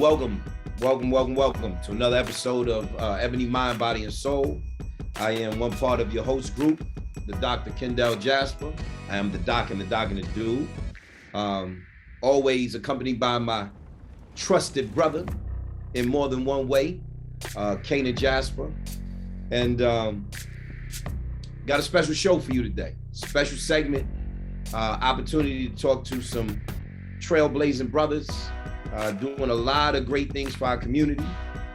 welcome to another episode of Ebony, Mind, Body, and Soul. I am one part of your host group, the Dr. Kendell, Jasper. I am the Doc and the Dude. Always accompanied by my trusted brother in more than one way, Kainon Jasper. And got a special show for you today. Special segment, opportunity to talk to some trailblazing brothers, doing a lot of great things for our community,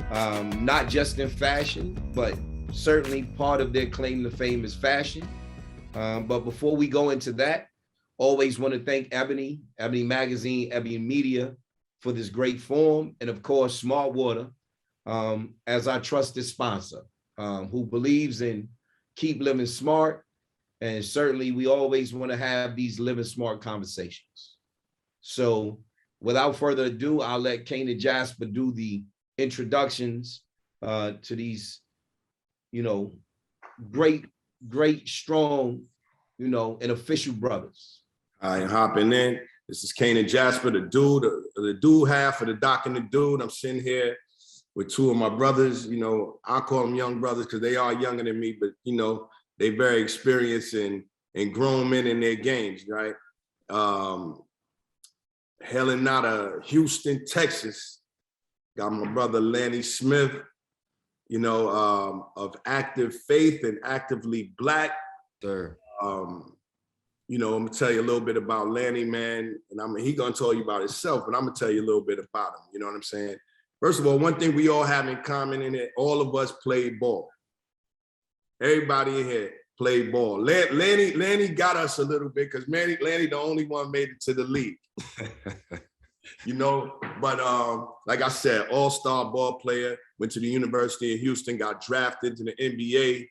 not just in fashion, but certainly part of their claim to fame is fashion. But before we go into that, always want to thank Ebony Magazine, Ebony Media for this great forum, and of course, Smart Water as our trusted sponsor, who believes in keep living smart. And certainly we always want to have these living smart conversations. So without further ado, I'll let Kainon Jasper do the introductions to these, great, strong, and official brothers. I am hopping in. This is Kainon Jasper, the dude, the dude half of the Doc and the Dude. I'm sitting here with two of my brothers. I call them young brothers because they are younger than me, but they very experienced and grown men in their games, right? Hailing out of Houston, Texas. Got my brother Lanny Smith, of Active Faith and Actively Black. Sure. I'm gonna tell you a little bit about Lanny, man, and he gonna tell you about himself, but I'm gonna tell you a little bit about him. You know what I'm saying? First of all, one thing we all have in common in it, all of us played ball. Everybody in here played ball. Lanny got us a little bit because Lanny the only one made it to the league. But like I said, all-star ball player, went to the University of Houston, got drafted to the NBA,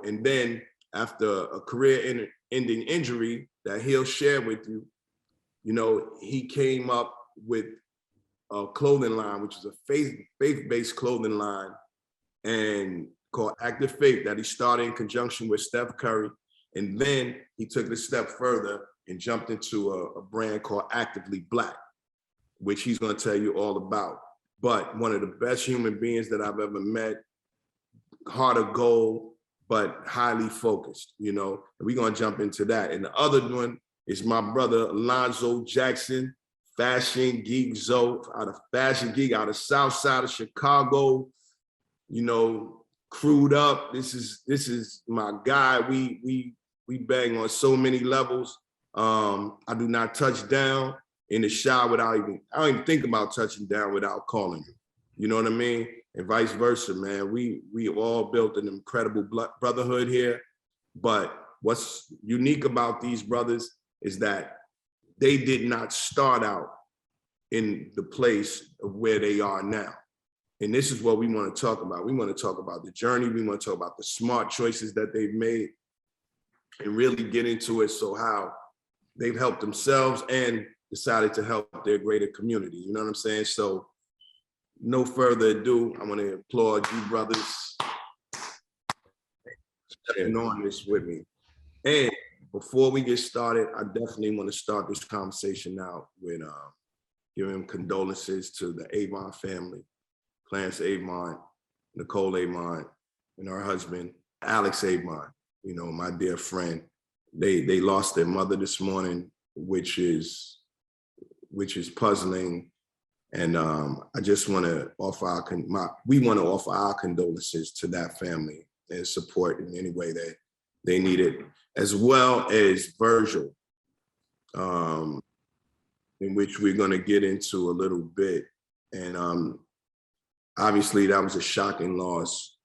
and then after a career-ending injury that he'll share with you, he came up with a clothing line, which is a faith-based clothing line, and called Active Faith, that he started in conjunction with Steph Curry. And then he took it a step further and jumped into a brand called Actively Black, which he's gonna tell you all about. But one of the best human beings that I've ever met, heart of gold, but highly focused, and we're gonna jump into that. And the other one is my brother, Alonzo Jackson, Fashion Geek Zoe, out of Fashion Geek, out of South Side of Chicago, crewed up. This is my guy. We bang on so many levels. I do not touch down in the shot I don't even think about touching down without calling him. You know what I mean? And vice versa, man. We all built an incredible brotherhood here. But what's unique about these brothers is that they did not start out in the place of where they are now. And this is what we want to talk about. We want to talk about the journey. We want to talk about the smart choices that they've made and really get into it. So how they've helped themselves and decided to help their greater community. You know what I'm saying? So no further ado, I want to applaud you brothers stepping on this with me. And before we get started, I definitely want to start this conversation out with giving condolences to the Avon family. Clarence Avon, Nicole Avon, and her husband, Alex Avon, my dear friend. They lost their mother this morning, which is puzzling. And I just want to offer we want to offer our condolences to that family and support in any way that they need it, as well as Virgil, in which we're going to get into a little bit. And obviously, that was a shocking loss.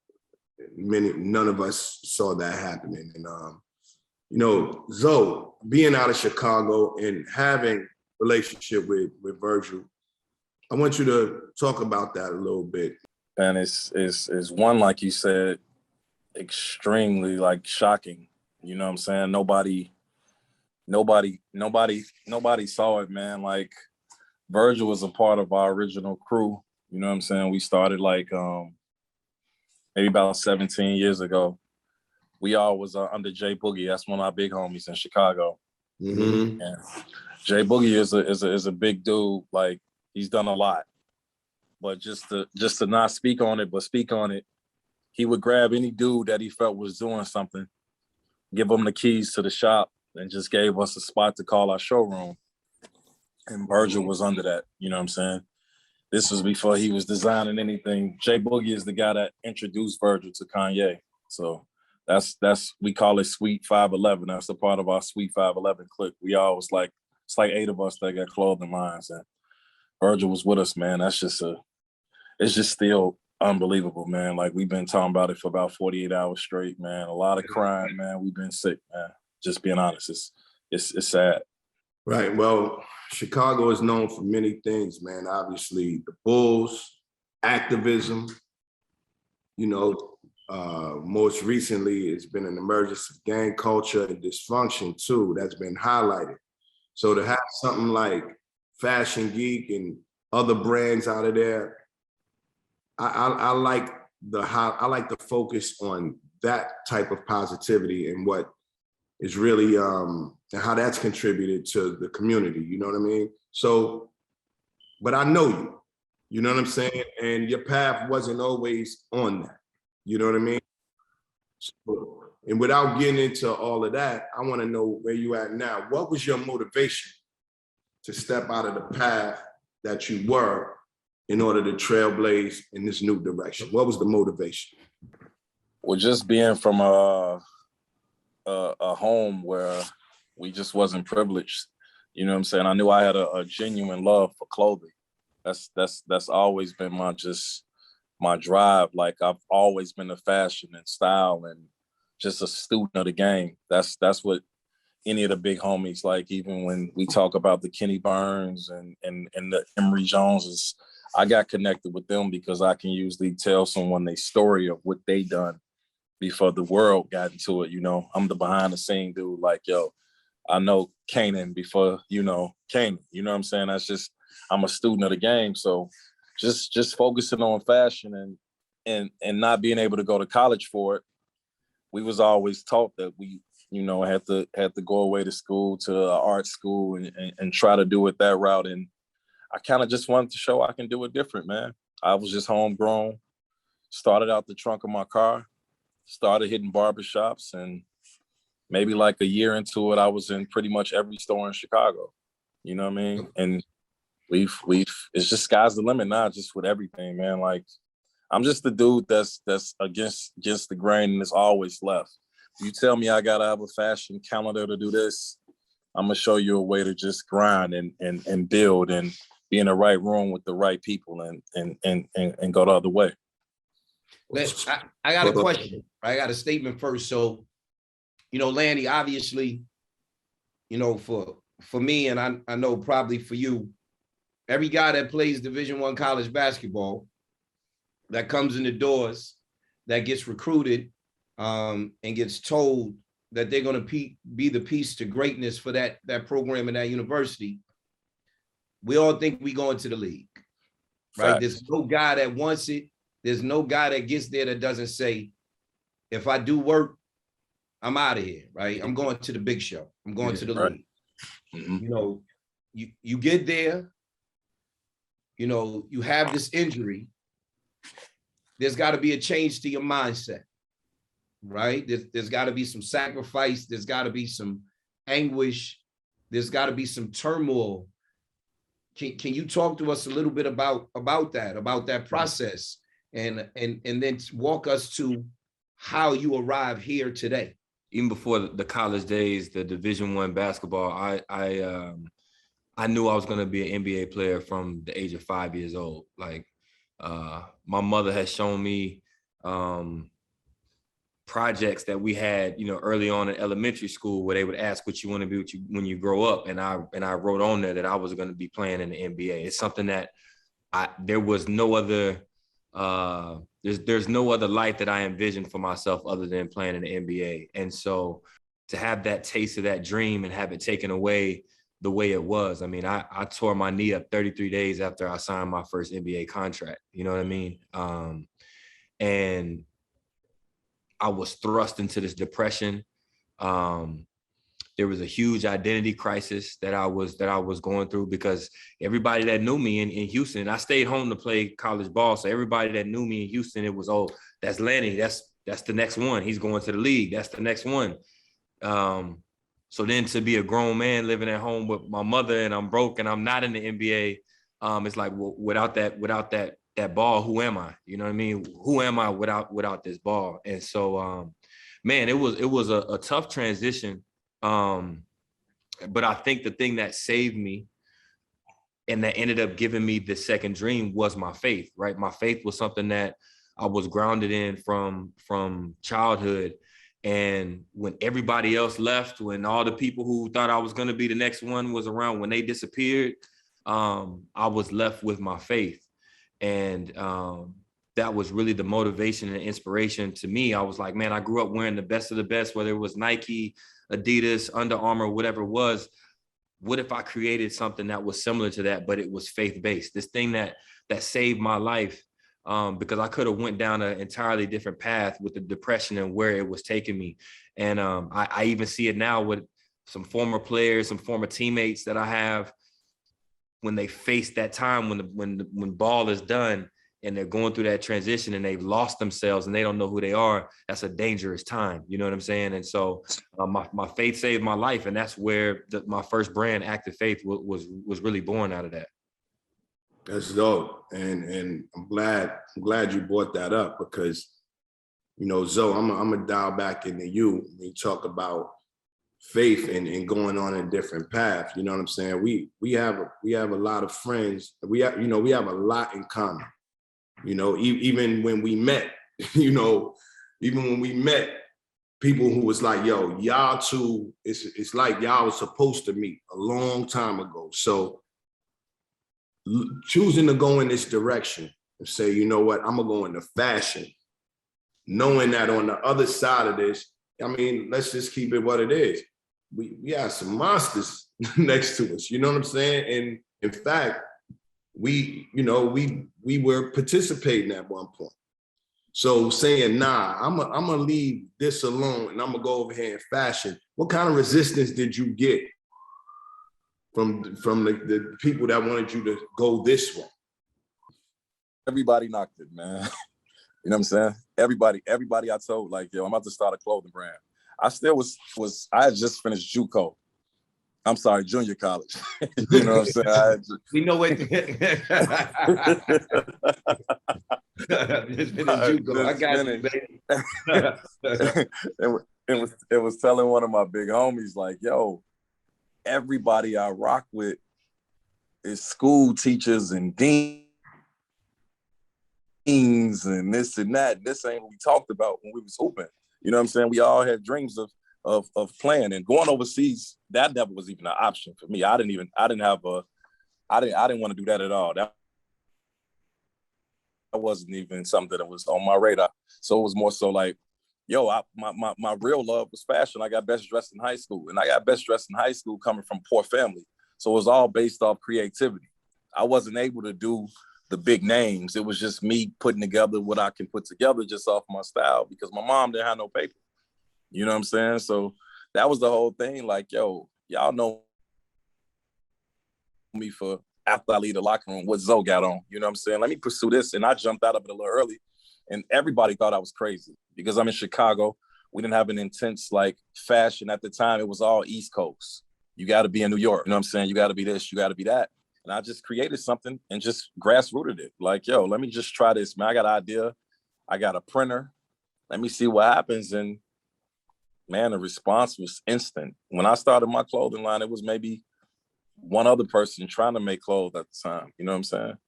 None of us saw that happening. And, Zoe, being out of Chicago and having a relationship with Virgil, I want you to talk about that a little bit. And it's one, like you said, extremely shocking. You know what I'm saying? Nobody saw it, man. Virgil was a part of our original crew. You know what I'm saying? We started maybe about 17 years ago. We all was under Jay Boogie. That's one of our big homies in Chicago. Mm-hmm. And Jay Boogie is a big dude. He's done a lot. but just to not speak on it, but speak on it, he would grab any dude that he felt was doing something, give them the keys to the shop, and just gave us a spot to call our showroom. And Virgil was under that, you know what I'm saying? This was before he was designing anything. Jay Boogie is the guy that introduced Virgil to Kanye. So that's we call it Suite 511. That's a part of our Suite 511 clique. We always like, it's like 8 of us that got clothing lines, and Virgil was with us, man. It's just still unbelievable, man. Like, we've been talking about it for about 48 hours straight, man. A lot of crying, man. We've been sick, man. Just being honest, it's sad. Right. Well, Chicago is known for many things, man. Obviously, the Bulls, activism. You know, most recently, it's been an emergence of gang culture and dysfunction too. That's been highlighted. So to have something like Fashion Geek and other brands out of there, I like the focus on that type of positivity and what is really and how that's contributed to the community. You know what I mean? So, but I know you know what I'm saying? And your path wasn't always on that. You know what I mean? So, and without getting into all of that, I want to know where you at now. What was your motivation to step out of the path that you were in order to trailblaze in this new direction? What was the motivation? Well, just being from a home where we just wasn't privileged, you know what I'm saying? I knew I had a genuine love for clothing. That's always been my drive. Like, I've always been a fashion and style and just a student of the game. That's what any of the big homies, like, even when we talk about the Kenny Burns and the Emory Joneses, I got connected with them because I can usually tell someone their story of what they done before the world got into it. You know, I'm the behind the scene dude. Like, yo, I know Kainon before, you know, Kainon, you know what I'm saying? I'm a student of the game. So just focusing on fashion and not being able to go to college for it. We was always taught that we, you know, had to go away to school, to art school and try to do it that route. And I kind of just wanted to show I can do it different, man. I was just homegrown, started out the trunk of my car, started hitting barbershops, and maybe like a year into it, I was in pretty much every store in Chicago. You know what I mean? And we've it's just sky's the limit now, just with everything, man. Like, I'm just the dude that's against the grain and is always left. You tell me I gotta have a fashion calendar to do this, I'm gonna show you a way to just grind and build and be in the right room with the right people and go the other way. I got a question. I got a statement first. So, you know, Lanny, obviously, you know, for me, and I know probably for you, every guy that plays Division I college basketball, that comes in the doors, that gets recruited, and gets told that they're going to be the piece to greatness for that program in that university, we all think we go into the league, right? Facts. There's no guy that wants it. There's no guy that gets there that doesn't say, if I do work, I'm out of here, right? I'm going to the big show. I'm going to the league. Mm-hmm. You know, you get there, you know, you have this injury. There's got to be a change to your mindset, right? There's got to be some sacrifice. There's got to be some anguish. There's got to be some turmoil. Can you talk to us a little bit about that process, and then walk us to how you arrive here today? Even before the college days, the Division I basketball, I knew I was going to be an NBA player from the age of 5 years old. Like, my mother has shown me projects that we had, you know, early on in elementary school, where they would ask what you want to be when you grow up, and I wrote on there that I was going to be playing in the NBA. It's something that there was no other. There's no other life that I envisioned for myself other than playing in the NBA. And so to have that taste of that dream and have it taken away the way it was, I mean, I tore my knee up 33 days after I signed my first NBA contract. You know what I mean? And I was thrust into this depression. there was a huge identity crisis that I was going through, because everybody that knew me in Houston, I stayed home to play college ball. So everybody that knew me in Houston, it was, oh, that's Lanny. That's the next one. He's going to the league. That's the next one. So then to be a grown man living at home with my mother, and I'm broke and I'm not in the NBA, it's like, well, without that ball, who am I? You know what I mean? Who am I without this ball? And so, man, it was a tough transition. But I think the thing that saved me and that ended up giving me the second dream was my faith, right? My faith was something that I was grounded in from childhood. And when everybody else left, when all the people who thought I was going to be the next one was around, when they disappeared, I was left with my faith. And that was really the motivation and inspiration to me. I was like, man, I grew up wearing the best of the best, whether it was Nike, Adidas, Under Armour, whatever it was. What if I created something that was similar to that, but it was faith-based? This thing that saved my life, because I could have went down an entirely different path with the depression and where it was taking me. And I even see it now with some former players, some former teammates that I have, when they face that time when ball is done and they're going through that transition and they've lost themselves and they don't know who they are. That's a dangerous time. You know what I'm saying? And so my faith saved my life. And that's where my first brand, Active Faith, was really born out of that. That's dope. And I'm glad you brought that up, because, you know, Zoe, I'm gonna dial back into you when you talk about faith and going on a different path. You know what I'm saying? We have a lot of friends. We have a lot in common. You know, even when we met, people who was like, yo, y'all two, it's like y'all was supposed to meet a long time ago. So choosing to go in this direction and say, you know what, I'm gonna go into fashion, knowing that on the other side of this, I mean, let's just keep it what it is. We have some monsters next to us, you know what I'm saying? And in fact, we were participating at one point. So saying, nah, I'm gonna leave this alone and I'm gonna go over here in fashion. What kind of resistance did you get from the people that wanted you to go this way? Everybody knocked it, man. You know what I'm saying? Everybody I told, like, yo, I'm about to start a clothing brand. I still I had just finished JUCO. I'm sorry, junior college. You know what I'm saying? We know what. Just finished JUCO. I got you, baby. It was telling one of my big homies, like, yo, everybody I rock with is school teachers and deans and this and that. This ain't what we talked about when we was hooping. You know what I'm saying? We all had dreams of playing and going overseas. That never was even an option for me. I didn't want to do that at all. That wasn't even something that was on my radar. So it was more so like, yo, my real love was fashion. I got best dressed in high school, and I got best dressed in high school coming from poor family. So it was all based off creativity. I wasn't able to do the big names. It was just me putting together what I can put together just off my style, because my mom didn't have no paper. You know what I'm saying? So that was the whole thing. Like, yo, y'all know me for after I leave the locker room, what Zoe got on. You know what I'm saying? Let me pursue this. And I jumped out of it a little early. And everybody thought I was crazy because I'm in Chicago. We didn't have an intense like fashion at the time. It was all East Coast. You got to be in New York. You know what I'm saying? You got to be this, you got to be that. And I just created something and just grassrooted it. Like, yo, let me just try this, man. I got an idea. I got a printer. Let me see what happens. And man, the response was instant. When I started my clothing line, it was maybe one other person trying to make clothes at the time. You know what I'm saying?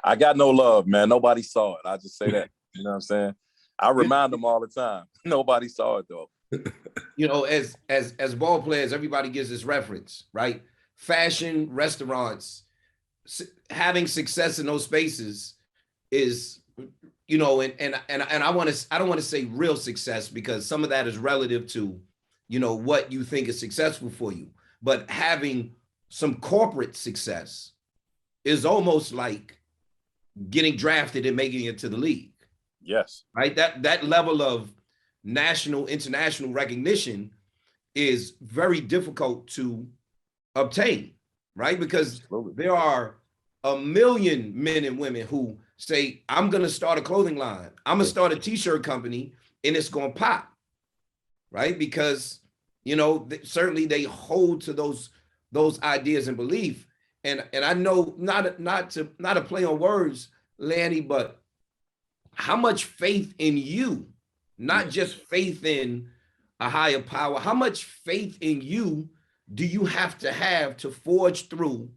I got no love, man. Nobody saw it. I just say that. You know what I'm saying? I remind them all the time. Nobody saw it though. You know, as ball players, everybody gives this reference, right? Fashion, restaurants, having success in those spaces is, you know, and I don't want to say real success, because some of that is relative to, you know, what you think is successful for you. But having some corporate success is almost like getting drafted and making it to the league. Yes. Right. That level of national, international recognition is very difficult to obtain, right? Because Absolutely. there are a million men and women who say, I'm going to start a clothing line. I'm going to start a t-shirt company and it's going to pop, right? Because, you know, certainly they hold to those ideas and belief. And I know not a play on words, Lanny, but how much faith in you, not just faith in a higher power, how much faith in you do you have to forge through,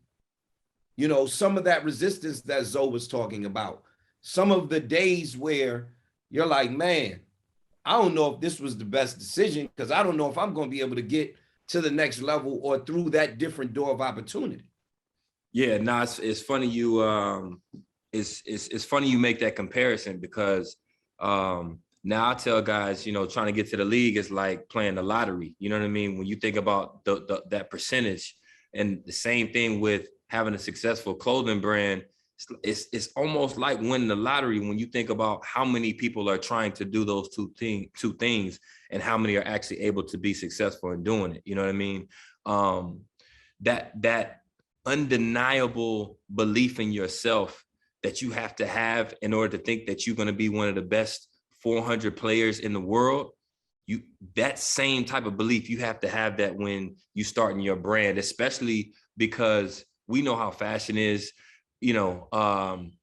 you know, some of that resistance that Zoe was talking about, some of the days where you're like, man, I don't know if this was the best decision because I don't know if I'm going to be able to get to the next level or through that different door of opportunity. Yeah, no, it's funny you it's funny you make that comparison because now I tell guys, you know, trying to get to the league is like playing the lottery. You know what I mean? When you think about that percentage, and the same thing with having a successful clothing brand, it's almost like winning the lottery when you think about how many people are trying to do those two things and how many are actually able to be successful in doing it. You know what I mean? That undeniable belief in yourself that you have to have in order to think that you're going to be one of the best 400 players in the world. That same type of belief, you have to have that when you start in your brand, especially because we know how fashion is, you know,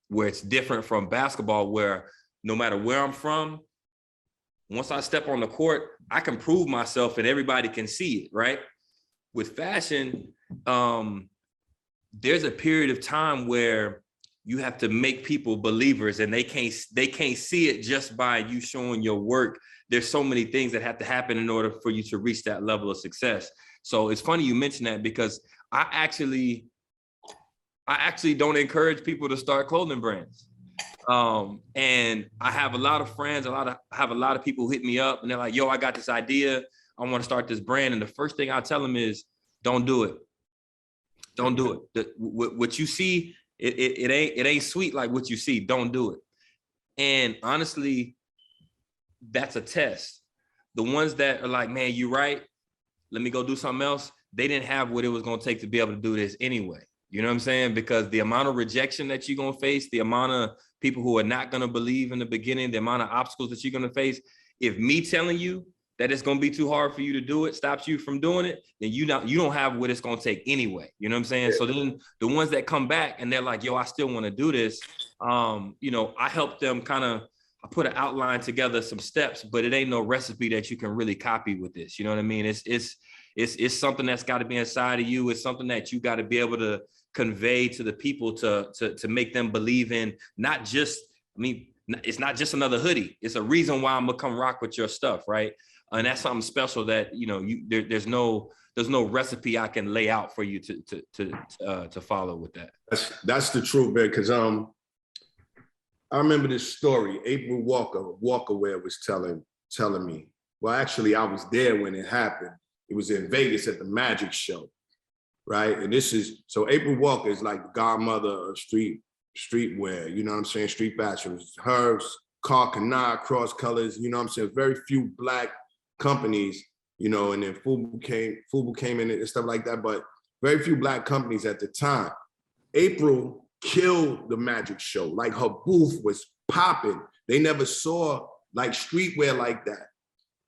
where it's different from basketball, where no matter where I'm from, once I step on the court, I can prove myself and everybody can see it, right? With fashion, there's a period of time where you have to make people believers, and they can't see it just by you showing your work. There's so many things that have to happen in order for you to reach that level of success. So it's funny you mention that because I actually don't encourage people to start clothing brands. And I have a lot of friends, I have a lot of people who hit me up and they're like, yo, I got this idea. I want to start this brand. And the first thing I tell them is, don't do it. Don't do it. What you see, it ain't sweet like what you see. Don't do it. And honestly, that's a test. The ones that are like, man, you're right, let me go do something else, they didn't have what it was going to take to be able to do this anyway. You know what I'm saying? Because the amount of rejection that you're going to face, the amount of people who are not going to believe in the beginning, the amount of obstacles that you're going to face, if me telling you that it's going to be too hard for you to do it stops you from doing it, then you don't have what it's going to take anyway. You know what I'm saying? So then the ones that come back and they're like, yo, I still want to do this. You know, I help them I put an outline together, some steps, but it ain't no recipe that you can really copy with this. You know what I mean? It's something that's got to be inside of you. It's something that you got to be able to convey to the people to make them believe in, not just, I mean, it's not just another hoodie. It's a reason why I'm gonna come rock with your stuff, right? And that's something special that, you know, there's no recipe I can lay out for you to follow with that. That's the truth, man. Because I remember this story. April Walkerwear was telling me. Well, actually, I was there when it happened. It was in Vegas at the Magic Show, right? And so April Walker is like the godmother of streetwear. You know what I'm saying? Street fashion. Her Kainon, Cross Colors. You know what I'm saying? Very few Black companies, you know, and then Fubu came in and stuff like that, but very few Black companies at the time. April killed the Magic Show. Like, her booth was popping. They never saw like streetwear like that.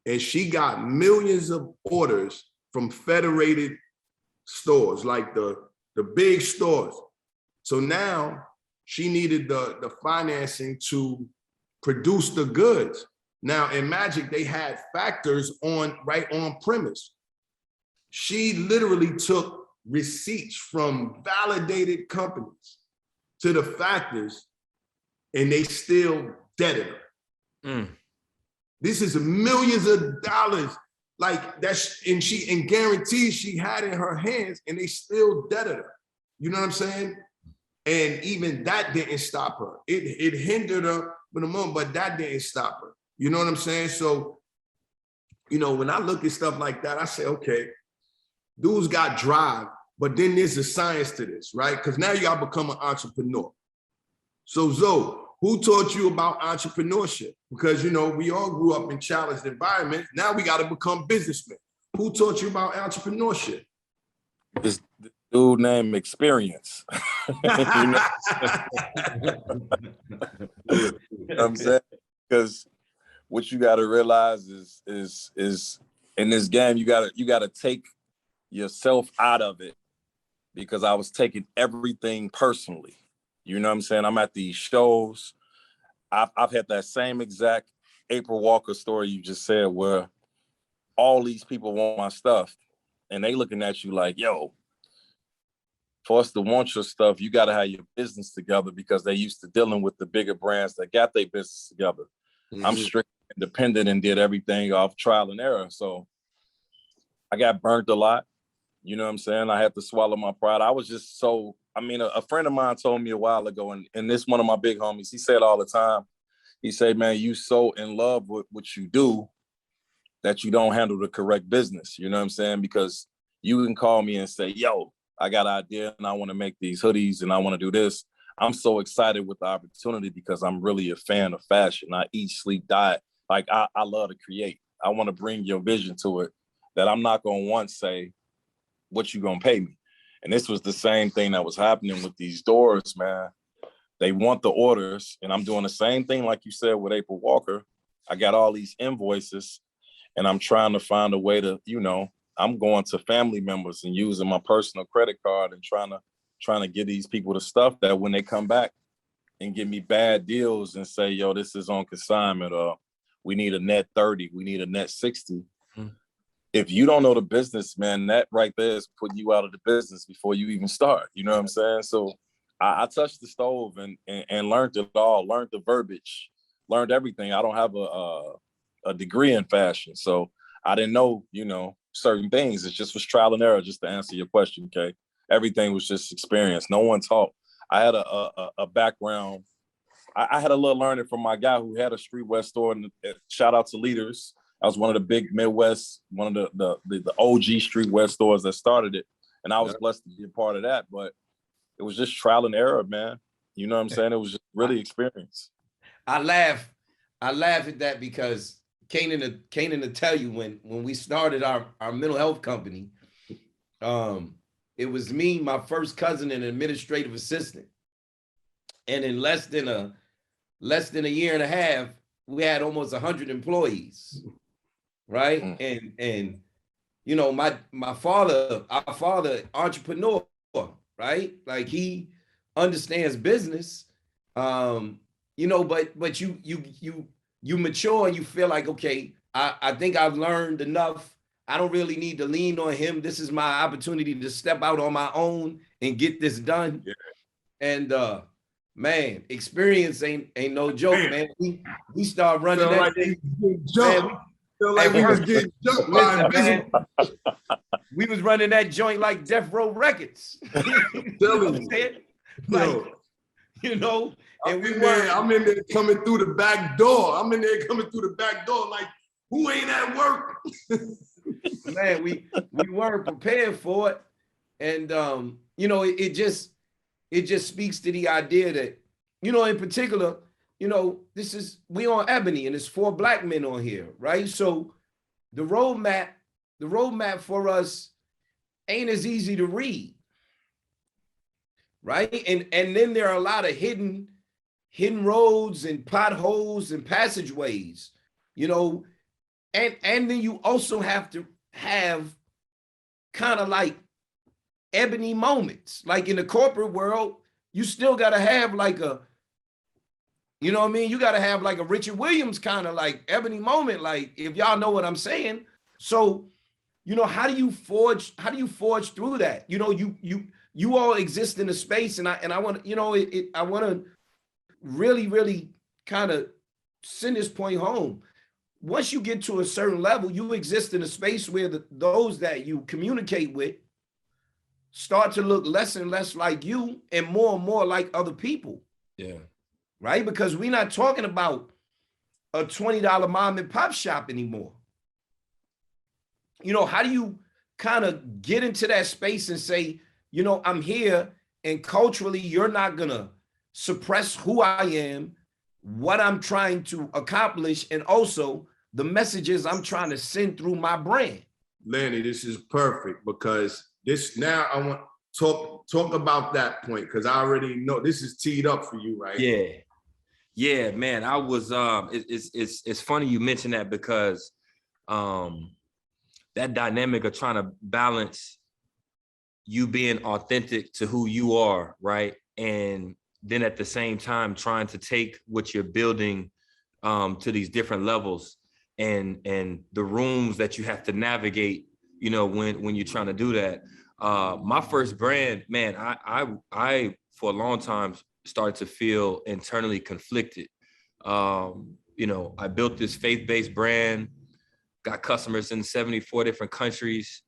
And she got millions of orders from federated stores, like the big stores. So now she needed the financing to produce the goods. Now in Magic, they had factors right on premise. She literally took receipts from validated companies to the factors, and they still deaded her. This is millions of dollars, like that's, and guarantees she had in her hands, and they still deaded her. You know what I'm saying? And even that didn't stop her. It hindered her for the moment, but that didn't stop her. You know what I'm saying? So, you know, when I look at stuff like that, I say, okay, dudes got drive, but then there's a science to this, right? Because now you gotta become an entrepreneur. So Zoe, who taught you about entrepreneurship? Because, you know, we all grew up in challenged environments. Now we gotta become businessmen. Who taught you about entrepreneurship? This dude named Experience. You know what I'm saying? Because what you got to realize is in this game, you gotta take yourself out of it, because I was taking everything personally. You know what I'm saying? I'm at these shows. I've had that same exact April Walker story you just said, where all these people want my stuff and they looking at you like, yo, for us to want your stuff, you got to have your business together, because they used to dealing with the bigger brands that got their business together. Mm-hmm. I'm strictly independent and did everything off trial and error. So I got burnt a lot. You know what I'm saying? I had to swallow my pride. I was just so, a friend of mine told me a while ago, and this one of my big homies, he said all the time, he said, man, you so in love with what you do that you don't handle the correct business. You know what I'm saying? Because you can call me and say, yo, I got an idea and I want to make these hoodies and I want to do this. I'm so excited with the opportunity because I'm really a fan of fashion. I eat, sleep, diet. Like I love to create. I want to bring your vision to it, that I'm not going to once say, what you going to pay me? And this was the same thing that was happening with these doors, man. They want the orders, and I'm doing the same thing like you said with April Walker. I got all these invoices, and I'm trying to find a way to, I'm going to family members and using my personal credit card and trying to give these people the stuff that when they come back and give me bad deals and say, yo, this is on consignment, or we need a net 30, we need a net 60. If you don't know the business, man, that right there is putting you out of the business before you even start. You know what I'm saying? So I touched the stove and learned it all, learned the verbiage, learned everything. I don't have a degree in fashion, so I didn't know, certain things. It just was trial and error, just to answer your question, okay? Everything was just experience. No one taught. I had a background. I had a little learning from my guy who had a streetwear store, and shout out to Leaders. I was one of the big Midwest, one of the OG streetwear stores that started it. And I was blessed to be a part of that, but it was just trial and error, man. You know what I'm saying? It was just really experience. I laugh at that because Kainon to tell you when we started our mental health company, it was me, my first cousin, and an administrative assistant. And in less than a year and a half, we had almost 100 employees. Right. And my father, our father, entrepreneur, right? Like he understands business. But you mature and you feel like, okay, I think I've learned enough. I don't really need to lean on him. This is my opportunity to step out on my own and get this done. Yeah. And man, experience ain't no joke, man. We start running that thing. We was running that joint like Death Row Records. I'm in there coming through the back door. Like, who ain't at work? Man, we weren't prepared for it. And it just speaks to the idea that, in particular, we on Ebony and there's 4 Black men on here, right? So the roadmap for us ain't as easy to read, right? And then there are a lot of hidden roads and potholes and passageways, and then you also have to have kind of like ebony moments. Like in the corporate world, you still got to have like you got to have like a Richard Williams kind of like ebony moment, like if y'all know what I'm saying. So, how do you forge through that? You all exist in a space, and I want to, I want to really, really kind of send this point home. Once you get to a certain level, you exist in a space where those that you communicate with start to look less and less like you and more like other people. Yeah. Right? Because we're not talking about a $20 mom and pop shop anymore. How do you kind of get into that space and say, I'm here, and culturally, you're not going to suppress who I am, what I'm trying to accomplish, and also the messages I'm trying to send through my brand. Lanny, this is perfect because this now I want talk about that point because I already know this is teed up for you, right? Yeah, man. I was it's funny you mentioned that because that dynamic of trying to balance you being authentic to who you are, right? And then at the same time trying to take what you're building to these different levels and the rooms that you have to navigate, you know, when you're trying to do that. My first brand, man, I for a long time started to feel internally conflicted. You know, I built this faith-based brand, got customers in 74 different countries,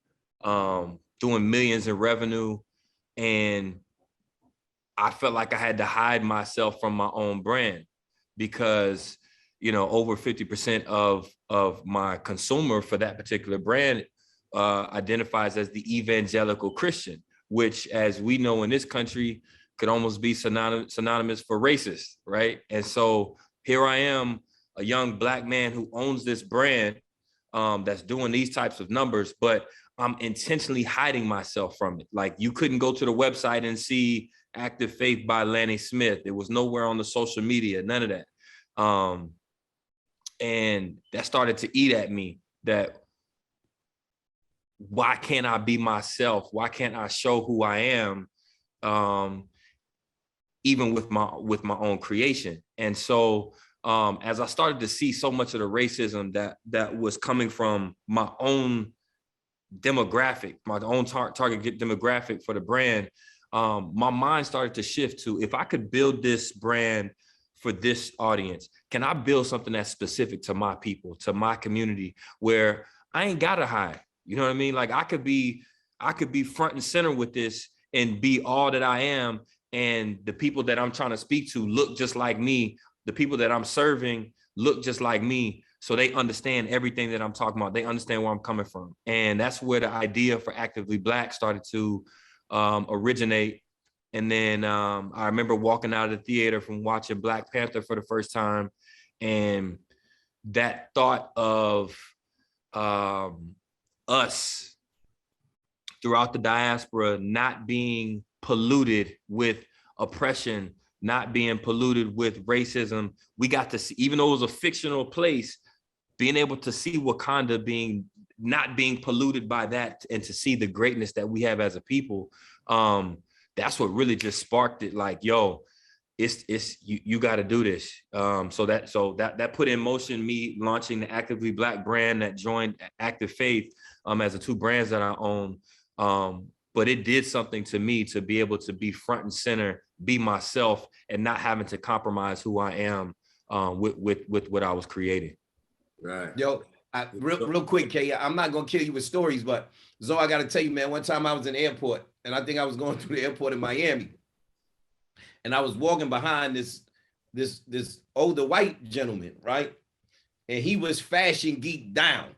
doing millions in revenue. And I felt like I had to hide myself from my own brand because, you know, over 50% of my consumer for that particular brand identifies as the evangelical Christian, which, as we know in this country, could almost be synonymous for racist, right? And so here I am, a young Black man who owns this brand that's doing these types of numbers, but I'm intentionally hiding myself from it. Like, you couldn't go to the website and see Active Faith by Lanny Smith. It was nowhere on the social media, none of that. And that started to eat at me, that why can't I be myself? Why can't I show who I am, even with my own creation? And so as I started to see so much of the racism that was coming from my own demographic, my own target demographic for the brand, my mind started to shift to, if I could build this brand for this audience, can I build something that's specific to my people, to my community, where I ain't gotta hide? You know what I mean? Like, I could be front and center with this and be all that I am. And the people that I'm trying to speak to look just like me. The people that I'm serving look just like me. So they understand everything that I'm talking about. They understand where I'm coming from. And that's where the idea for Actively Black started to originate. And then I remember walking out of the theater from watching Black Panther for the first time. And that thought of us throughout the diaspora not being polluted with oppression, not being polluted with racism. We got to see, even though it was a fictional place, being able to see Wakanda not being polluted by that, and to see the greatness that we have as a people. That's what really just sparked it. Like, yo, it's you got to do this. So that put in motion me launching the Actively Black brand that joined Active Faith as the two brands that I own. But it did something to me to be able to be front and center, be myself, and not having to compromise who I am with what I was creating. Right. Yo, real quick, K, I'm not gonna kill you with stories, but Zoe, I gotta tell you, man, one time I was in the airport, and I think I was going through the airport in Miami, and I was walking behind this older white gentleman, right? And he was fashion geek down,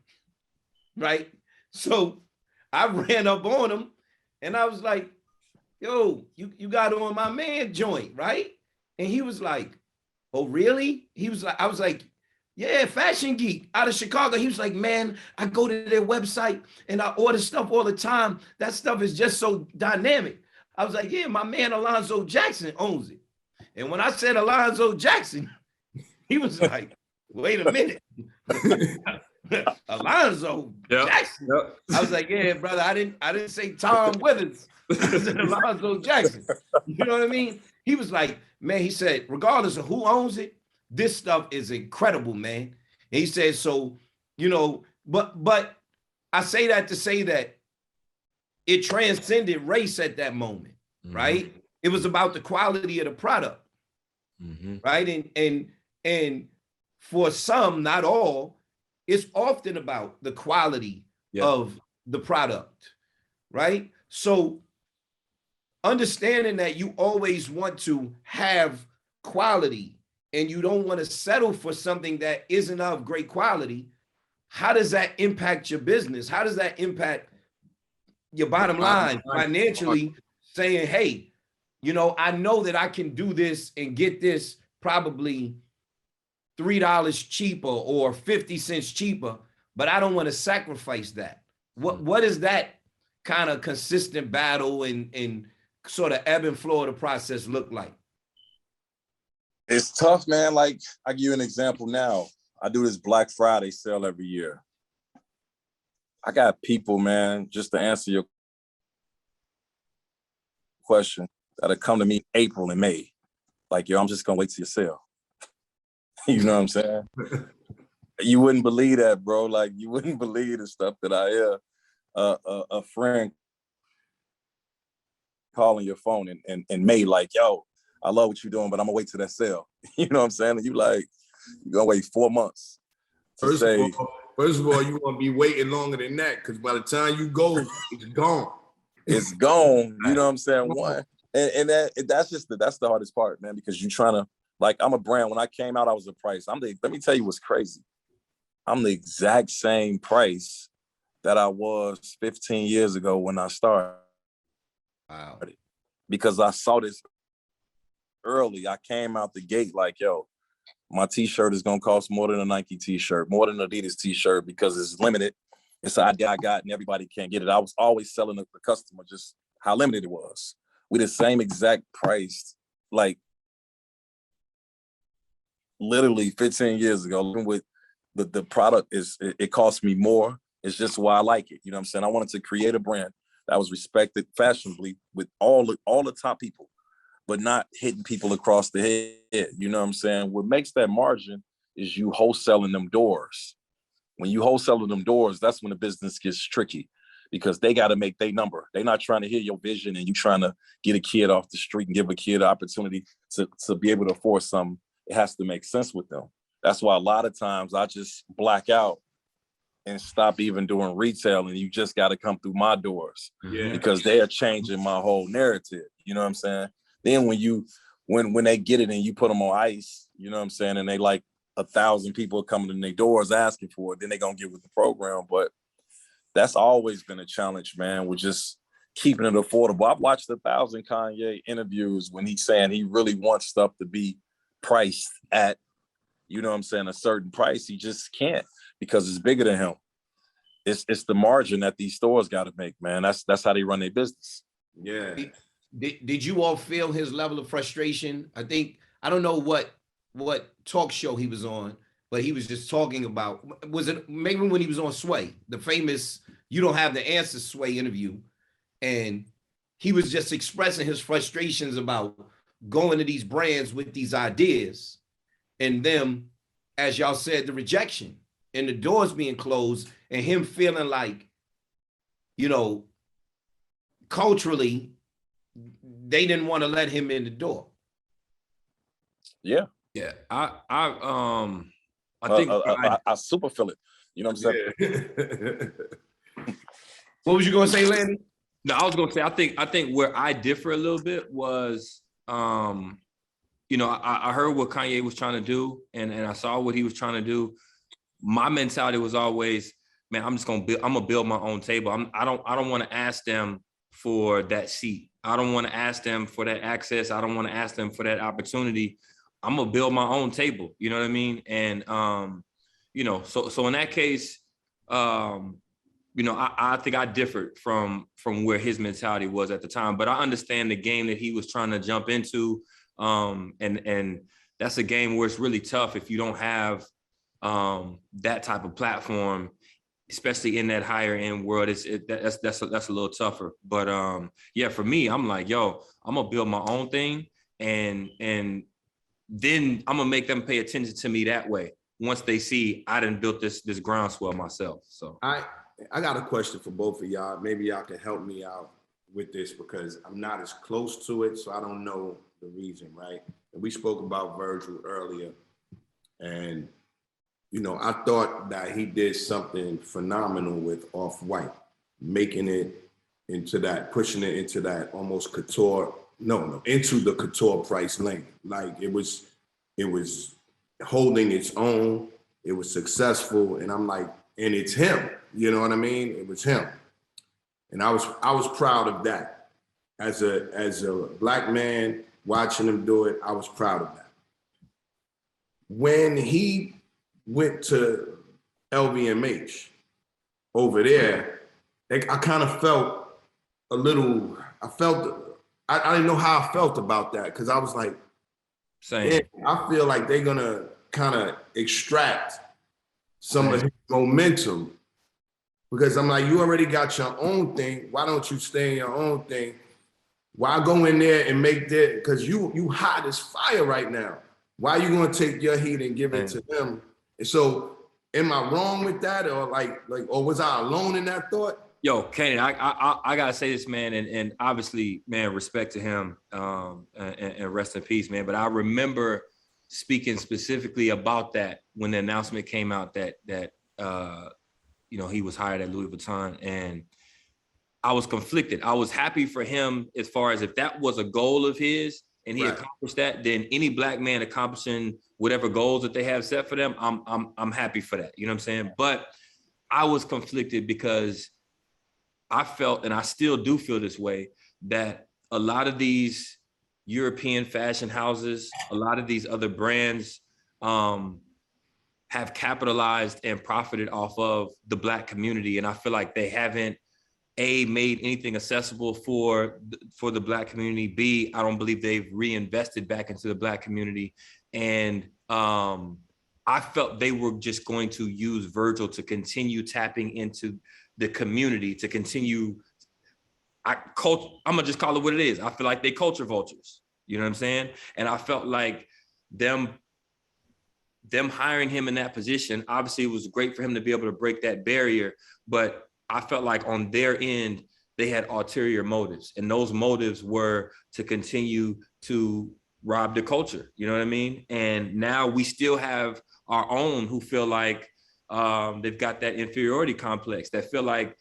right? So I ran up on him and I was like, yo, you got on my man joint, right? And he was like, oh, really? He was like, I was like, yeah, fashion geek out of Chicago. He was like, man, I go to their website and I order stuff all the time. That stuff is just so dynamic. I was like, yeah, my man Alonzo Jackson owns it. And when I said Alonzo Jackson, he was like, wait a minute. Alonzo Jackson. Yep. I was like, yeah, brother, I didn't say Tom Withers. I said Alonzo Jackson. You know what I mean? He was like, man, he said, regardless of who owns it, this stuff is incredible, man. And he said, so, you know, but I say that to say that it transcended race at that moment, right? It was about the quality of the product, right? And for some, not all, it's often about the quality of the product, right? So understanding that you always want to have quality and you don't want to settle for something that isn't of great quality, how does that impact your business? How does that impact your bottom line financially, saying, hey, you know, I know that I can do this and get this probably $3 cheaper or 50 cents cheaper, but I don't want to sacrifice that. What is that kind of consistent battle and sort of ebb and flow of the process look like? It's tough, man. Like, I give you an example now. I do this Black Friday sale every year. I got people, man, just to answer your question, that'll come to me April and May. Like, yo, I'm just gonna wait till your sale. You know what I'm saying? You wouldn't believe that, bro. Like, you wouldn't believe the stuff that I hear. A friend calling your phone in May, like, yo, I love what you're doing, but I'm gonna wait till that sale. You know what I'm saying? And you like, you're gonna wait 4 months to First say. of all, you want to be waiting longer than that, because by the time you go, it's gone. It's gone. You know what I'm saying? One, and that's the hardest part, man, because you're trying to, like, I'm a brand. When I came out, I was a price. Let me tell you what's crazy. I'm the exact same price that I was 15 years ago when I started. Wow. Because I saw this early. I came out the gate like, yo, my t-shirt is gonna cost more than a Nike t-shirt, more than an Adidas t-shirt, because it's limited. It's an idea I got and everybody can't get it. I was always selling the customer just how limited it was. We the same exact price, like literally 15 years ago. With the product it cost me more. It's just why I like it. You know what I'm saying? I wanted to create a brand that was respected fashionably with all the top people, but not hitting people across the head. You know what I'm saying? What makes that margin is you wholesaling them doors. When you wholesaling them doors, that's when the business gets tricky, because they got to make their number. They're not trying to hear your vision and you trying to get a kid off the street and give a kid an opportunity to be able to afford something. It has to make sense with them. That's why a lot of times I just black out and stop even doing retail, and you just got to come through my doors. Yeah. Because they are changing my whole narrative. You know what I'm saying? Then when they get it and you put them on ice, you know what I'm saying, and they like 1,000 people coming in their doors asking for it, then they're gonna get with the program. But that's always been a challenge, man, with just keeping it affordable. I've watched 1,000 Kanye interviews when he's saying he really wants stuff to be priced at, you know what I'm saying, a certain price. He just can't, because it's bigger than him. It's the margin that these stores got to make, man. That's how they run their business. Yeah. Did you all feel his level of frustration? I don't know what talk show he was on, but he was just talking about, was it maybe when he was on Sway, the famous "You Don't Have the Answer" Sway interview, and he was just expressing his frustrations about going to these brands with these ideas and them, as y'all said, the rejection and the doors being closed, and him feeling like, you know, culturally, they didn't want to let him in the door. Yeah. Yeah. I think I super feel it. You know what I'm saying? Yeah. What was you gonna say, Lanny? No, I was gonna say, I think where I differ a little bit was, you know, I heard what Kanye was trying to do, and I saw what he was trying to do. My mentality was always, man, I'm gonna build my own table. I don't want to ask them for that seat. I don't want to ask them for that access. I don't want to ask them for that opportunity. I'm gonna build my own table. You know what I mean? And you know, so in that case, you know, I think I differed from where his mentality was at the time. But I understand the game that he was trying to jump into, and that's a game where it's really tough if you don't have that type of platform, especially in that higher end world. That's a little tougher. But yeah, for me, I'm like, yo, I'm gonna build my own thing, and then I'm gonna make them pay attention to me that way once they see I done built this groundswell myself. So I got a question for both of y'all. Maybe y'all can help me out with this, because I'm not as close to it, so I don't know the reason, right? And we spoke about Virgil earlier, and you know, I thought that he did something phenomenal with Off-White, making it into that, pushing it into that almost couture, into the couture price lane. Like it was holding its own. It was successful, and I'm like, and it's him. You know what I mean? It was him, and I was proud of that. As a Black man watching him do it, I was proud of that. When he went to LVMH over there, like I kind of felt a little, I didn't know how I felt about that because I was like, Same. I feel like they're gonna kind of extract some of his momentum because I'm like, you already got your own thing. Why don't you stay in your own thing? Why go in there and make that? Because you hot as fire right now. Why are you gonna take your heat and give it to them? And so, am I wrong with that, or or was I alone in that thought? Yo, Kainon, I gotta say this, man, and obviously, man, respect to him, and rest in peace, man. But I remember speaking specifically about that when the announcement came out that he was hired at Louis Vuitton, and I was conflicted. I was happy for him as far as if that was a goal of his and he accomplished that, then any Black man accomplishing whatever goals that they have set for them, I'm happy for that. You know what I'm saying? But I was conflicted because I felt, and I still do feel this way, that a lot of these European fashion houses, a lot of these other brands have capitalized and profited off of the Black community. And I feel like they haven't, A, made anything accessible for the Black community. B, I don't believe they've reinvested back into the Black community. And I felt they were just going to use Virgil to continue tapping into the community, to continue, I'm gonna just call it what it is. I feel like they culture vultures, you know what I'm saying? And I felt like them hiring him in that position, obviously it was great for him to be able to break that barrier, but I felt like on their end, they had ulterior motives, and those motives were to continue to rob the culture, you know what I mean? And now we still have our own who feel like they've got that inferiority complex, that feel like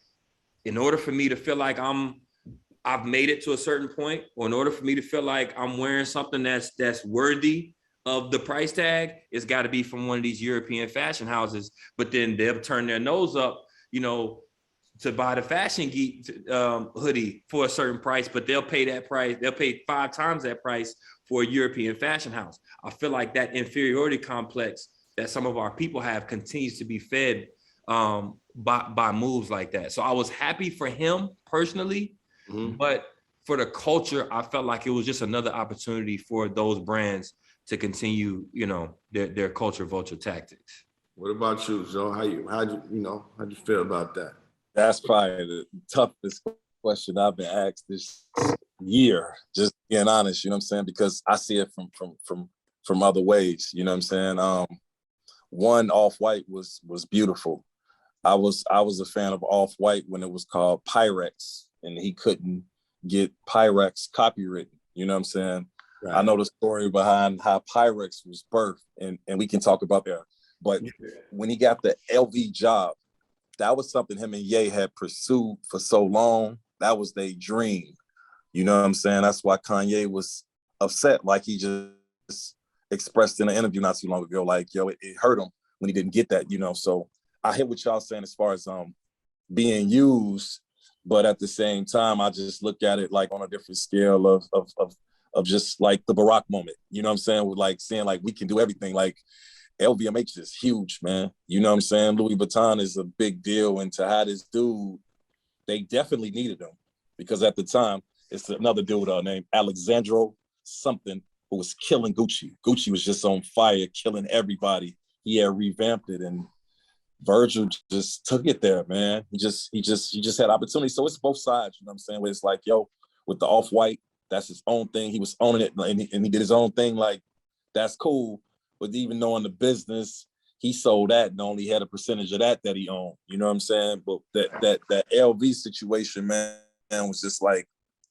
in order for me to feel like I've made it to a certain point, or in order for me to feel like I'm wearing something that's worthy of the price tag, it's got to be from one of these European fashion houses. But then they'll turn their nose up, to buy the Fashion Geek hoodie for a certain price, but they'll pay that price. They'll pay 5 times that price for a European fashion house. I feel like that inferiority complex that some of our people have continues to be fed by moves like that. So I was happy for him personally, but for the culture, I felt like it was just another opportunity for those brands to continue, their culture vulture tactics. What about you, Joe? How'd you feel about that? That's probably the toughest question I've been asked this year, just being honest, you know what I'm saying? Because I see it from other ways, you know what I'm saying? One, Off-White was beautiful. I was a fan of Off-White when it was called Pyrex, and he couldn't get Pyrex copywritten, you know what I'm saying? Right. I know the story behind how Pyrex was birthed, and we can talk about that. But when he got the LV job, that was something him and Ye had pursued for so long. That was their dream. You know what I'm saying? That's why Kanye was upset, like he just expressed in an interview not too long ago, like, it hurt him when he didn't get that, So I hear what y'all saying as far as being used, but at the same time, I just look at it like on a different scale of just like the Barack moment. You know what I'm saying? With like saying like we can do everything. Like LVMH is huge, man. You know what I'm saying? Louis Vuitton is a big deal. And to have this dude, they definitely needed him because at the time, it's another dude named Alexandro something who was killing Gucci. Gucci was just on fire, killing everybody. He had revamped it, and Virgil just took it there, man. He just had opportunity. So it's both sides, you know what I'm saying? Where it's like, with the Off-White, that's his own thing. He was owning it, and he did his own thing. Like, that's cool. But even knowing the business, he sold that and only had a percentage of that he owned. You know what I'm saying? But that LV situation, man, was just like,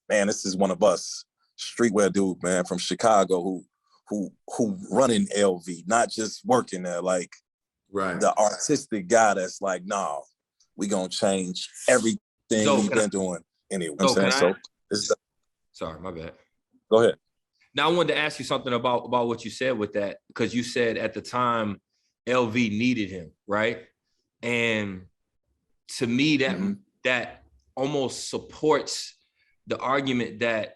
man, this is one of us, streetwear dude, man, from Chicago who running LV, not just working there, like the artistic guy that's like, nah, we gonna change everything we've been doing anyway. Sorry, my bad. Go ahead. Now, I wanted to ask you something about what you said with that, because you said at the time LV needed him, right? And to me, that almost supports the argument that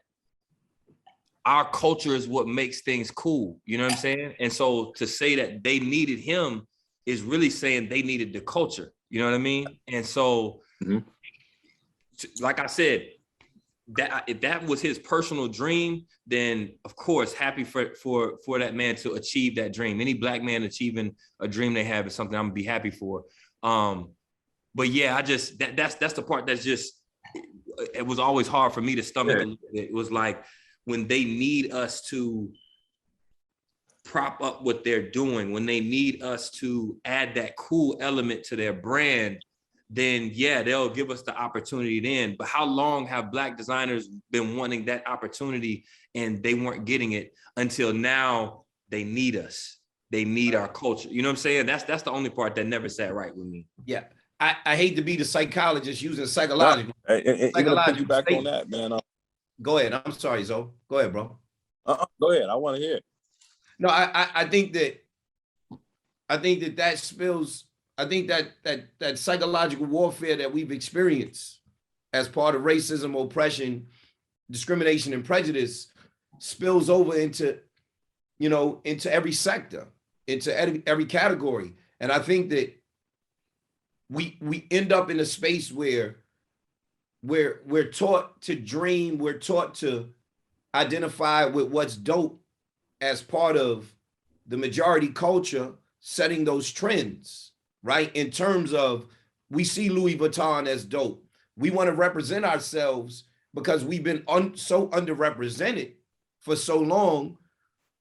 our culture is what makes things cool. You know what I'm saying? And so to say that they needed him is really saying they needed the culture. You know what I mean? And so like I said, that if that was his personal dream, then of course, happy for that man to achieve that dream. Any black man achieving a dream they have is something I'm gonna be happy for. But yeah, I just that's the part that's just, it was always hard for me to stomach. Yeah. It was like when they need us to prop up what they're doing, when they need us to add that cool element to their brand, then yeah, they'll give us the opportunity then. But how long have black designers been wanting that opportunity and they weren't getting it until now they need us. They need our culture. You know what I'm saying? That's the only part that never sat right with me. Yeah. I hate to be the psychologist using psychological. Even to piggyback on that, man. Go ahead. I'm sorry, Zoe. Go ahead, bro. Go ahead. I want to hear it. No, I think that spills. I think that psychological warfare that we've experienced as part of racism, oppression, discrimination, and prejudice spills over into every sector, into every category. And I think that we end up in a space where we're taught to dream, we're taught to identify with what's dope as part of the majority culture setting those trends, right? In terms of, we see Louis Vuitton as dope. We want to represent ourselves because we've been so underrepresented for so long.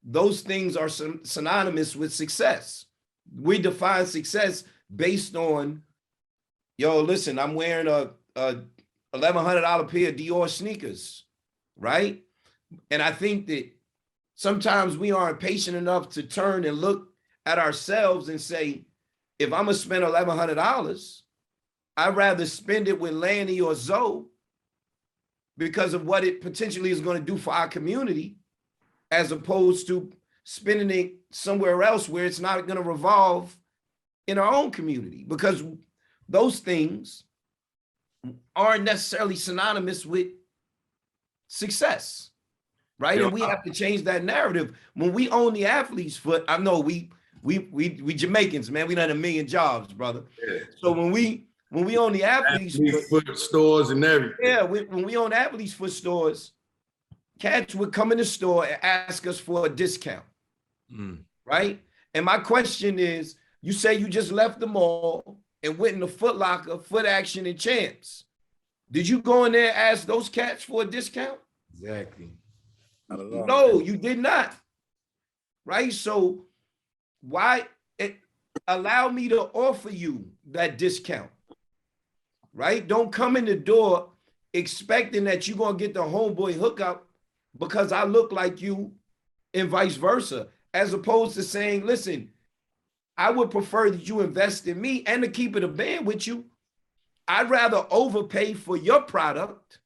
Those things are synonymous with success. We define success based on, yo, listen, I'm wearing a $1,100 pair of Dior sneakers, right? And I think that sometimes we aren't patient enough to turn and look at ourselves and say, if I'm gonna spend $1,100, I'd rather spend it with Lanny or Zoe because of what it potentially is going to do for our community, as opposed to spending it somewhere else where it's not going to revolve in our own community, because those things aren't necessarily synonymous with success, right? And we have to change that narrative. When we own the athlete's foot, I know we Jamaicans, man, we done a million jobs, brother. Yeah. So when we own the athlete's foot stores and everything. Yeah, when we own athlete's foot stores, cats would come in the store and ask us for a discount, right? And my question is, you say you just left the mall and went in the Foot Locker, Foot Action, and Champs. Did you go in there and ask those cats for a discount? Exactly. I don't know. No, you did not, right? So why allow me to offer you that discount, right? Don't come in the door expecting that you're going to get the homeboy hookup because I look like you and vice versa, as opposed to saying, listen, I would prefer that you invest in me, and to keep it a band with you, I'd rather overpay for your product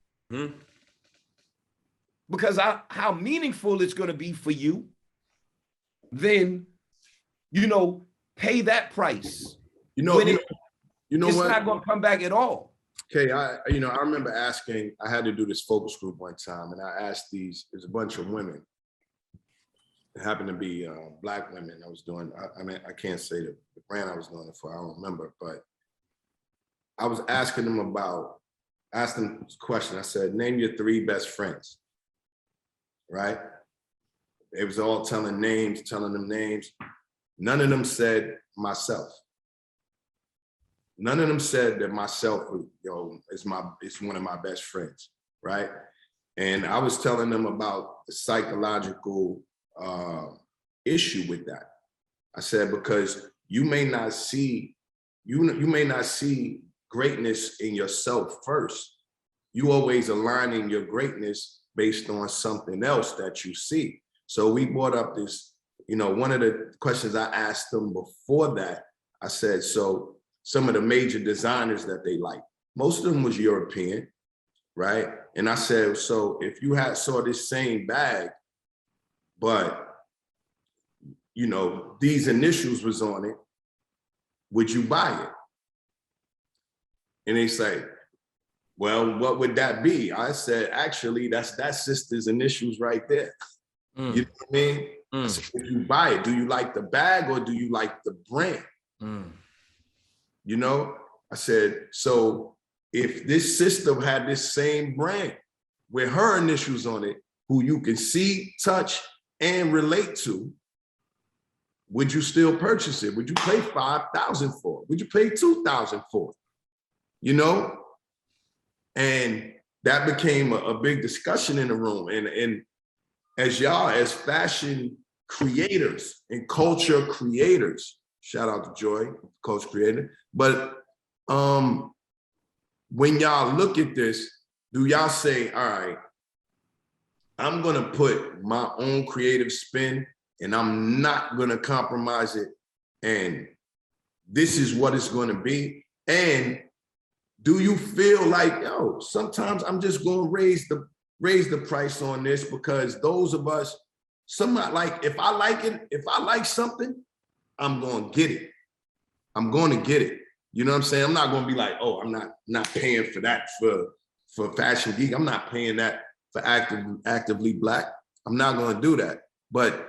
because how meaningful it's going to be for you than, pay that price. It's not going to come back at all. Okay, I remember asking, I had to do this focus group one time, and I asked there's a bunch of women. It happened to be Black women I was doing. I can't say the brand I was doing it for, I don't remember, but I was asking them this question. I said, name your 3 best friends, right? They was all telling them names. None of them said myself. None of them said that myself, is one of my best friends, right? And I was telling them about the psychological issue with that. I said, because you may not see greatness in yourself first. You always aligning your greatness based on something else that you see. So we brought up this, one of the questions I asked them before that, I said, so some of the major designers that they like, most of them was European, right? And I said, so if you saw this same bag, but these initials was on it, would you buy it? And they say, well, what would that be? I said, actually, that's that sister's initials right there. You know what I mean? I said, if you buy it, do you like the bag or do you like the brand? I said, so if this sister had this same brand with her initials on it, who you can see, touch, and relate to, would you still purchase it? Would you pay $5,000 for it? Would you pay $2,000 for it? You know? And that became a big discussion in the room. And as y'all, as fashion creators and culture creators, shout out to Joy, culture creator. But when y'all look at this, do y'all say, all right, I'm gonna put my own creative spin and I'm not gonna compromise it, and this is what it's gonna be? And do you feel like, yo, sometimes I'm just gonna raise the price on this because those of us, if I like something, I'm gonna get it. I'm gonna get it. You know what I'm saying? I'm not gonna be like, oh, I'm not paying for that for Fashion Geek. I'm not paying that for Actively Black. I'm not gonna do that. But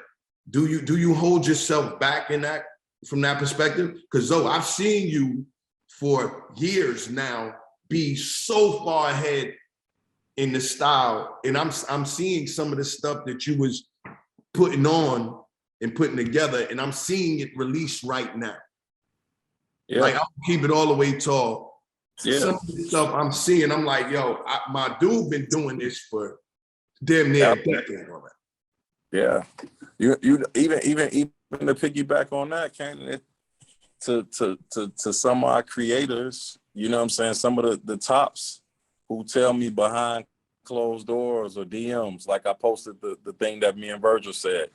do you hold yourself back in that, from that perspective? Because I've seen you for years now be so far ahead in the style, and I'm seeing some of the stuff that you was putting on and putting together, and I'm seeing it release right now. Yeah. Like, I'll keep it all the way tall. Yeah. Some of the stuff I'm seeing, I'm like, yo, my dude been doing this for damn near a decade already. Yeah, you even to piggyback on that, Kainon, to some of our creators, you know what I'm saying, some of the tops who tell me behind closed doors or DMs, like I posted the thing that me and Virgil said.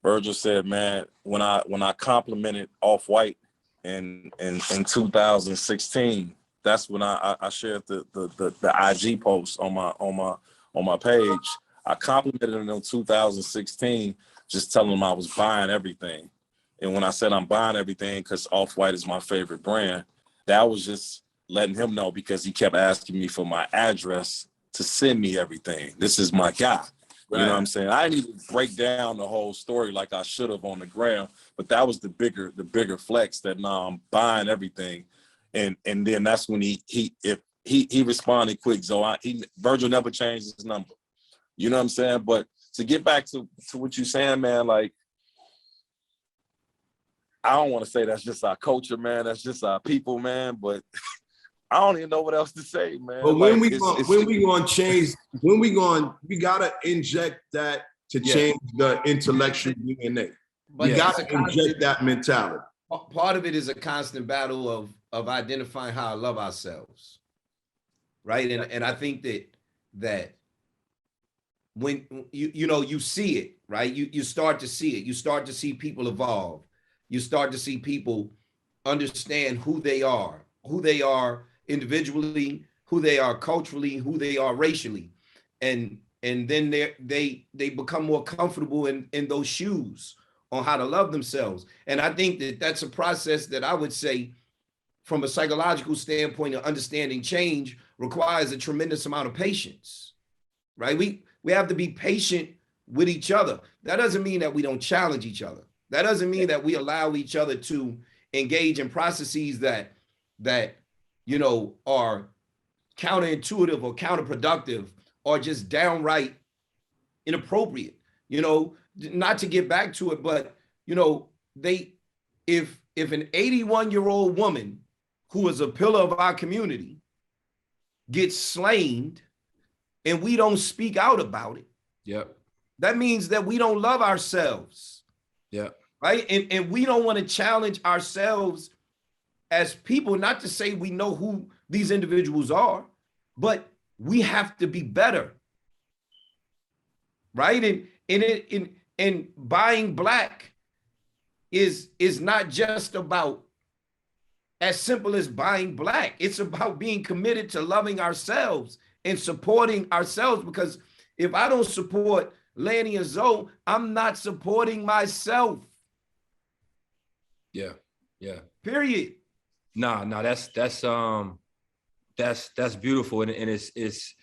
Virgil said, man, when I complimented Off-White in 2016, that's when I shared the IG post on my page. I complimented him in 2016, just telling him I was buying everything. And when I said I'm buying everything because Off-White is my favorite brand, that was just letting him know, because he kept asking me for my address to send me everything. This is my guy. Right. You know what I'm saying? I didn't even break down the whole story like I should have on the ground, but that was the bigger flex that now I'm buying everything. And then that's when he responded quick. So Virgil never changed his number. You know what I'm saying? But to get back to what you're saying, man, like, I don't want to say that's just our culture, man. That's just our people, man. But I don't even know what else to say, man. But when we gotta inject that to change the intellectual DNA. But you gotta inject that mentality. Part of it is a constant battle of identifying how I love ourselves, right? And I think that when you see it, right? You start to see it. You start to see people evolve. You start to see people understand who they are individually, who they are culturally, who they are racially, and then they become more comfortable in those shoes on how to love themselves. And I think that's a process that I would say, from a psychological standpoint of understanding change, requires a tremendous amount of patience, right? We have to be patient with each other. That doesn't mean that we don't challenge each other. That doesn't mean that we allow each other to engage in processes that are counterintuitive or counterproductive or just downright inappropriate. Not to get back to it, but if an 81-year-old woman who is a pillar of our community gets slain and we don't speak out about it, that means that we don't love ourselves. Right. And we don't want to challenge ourselves as people, not to say we know who these individuals are, but we have to be better. Right. And buying Black is not just about as simple as buying Black. It's about being committed to loving ourselves and supporting ourselves, because if I don't support Lanny and Zoe, I'm not supporting myself. Yeah. Period. No, that's beautiful. And it's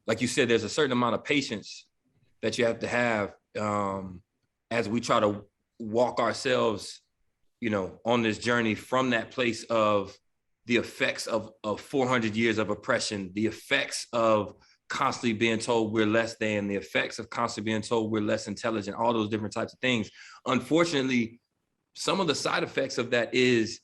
like you said, there's a certain amount of patience that you have to have as we try to walk ourselves, on this journey from that place of the effects of 400 years of oppression, the effects of constantly being told we're less than, the effects of constantly being told we're less intelligent, all those different types of things. Unfortunately, some of the side effects of that is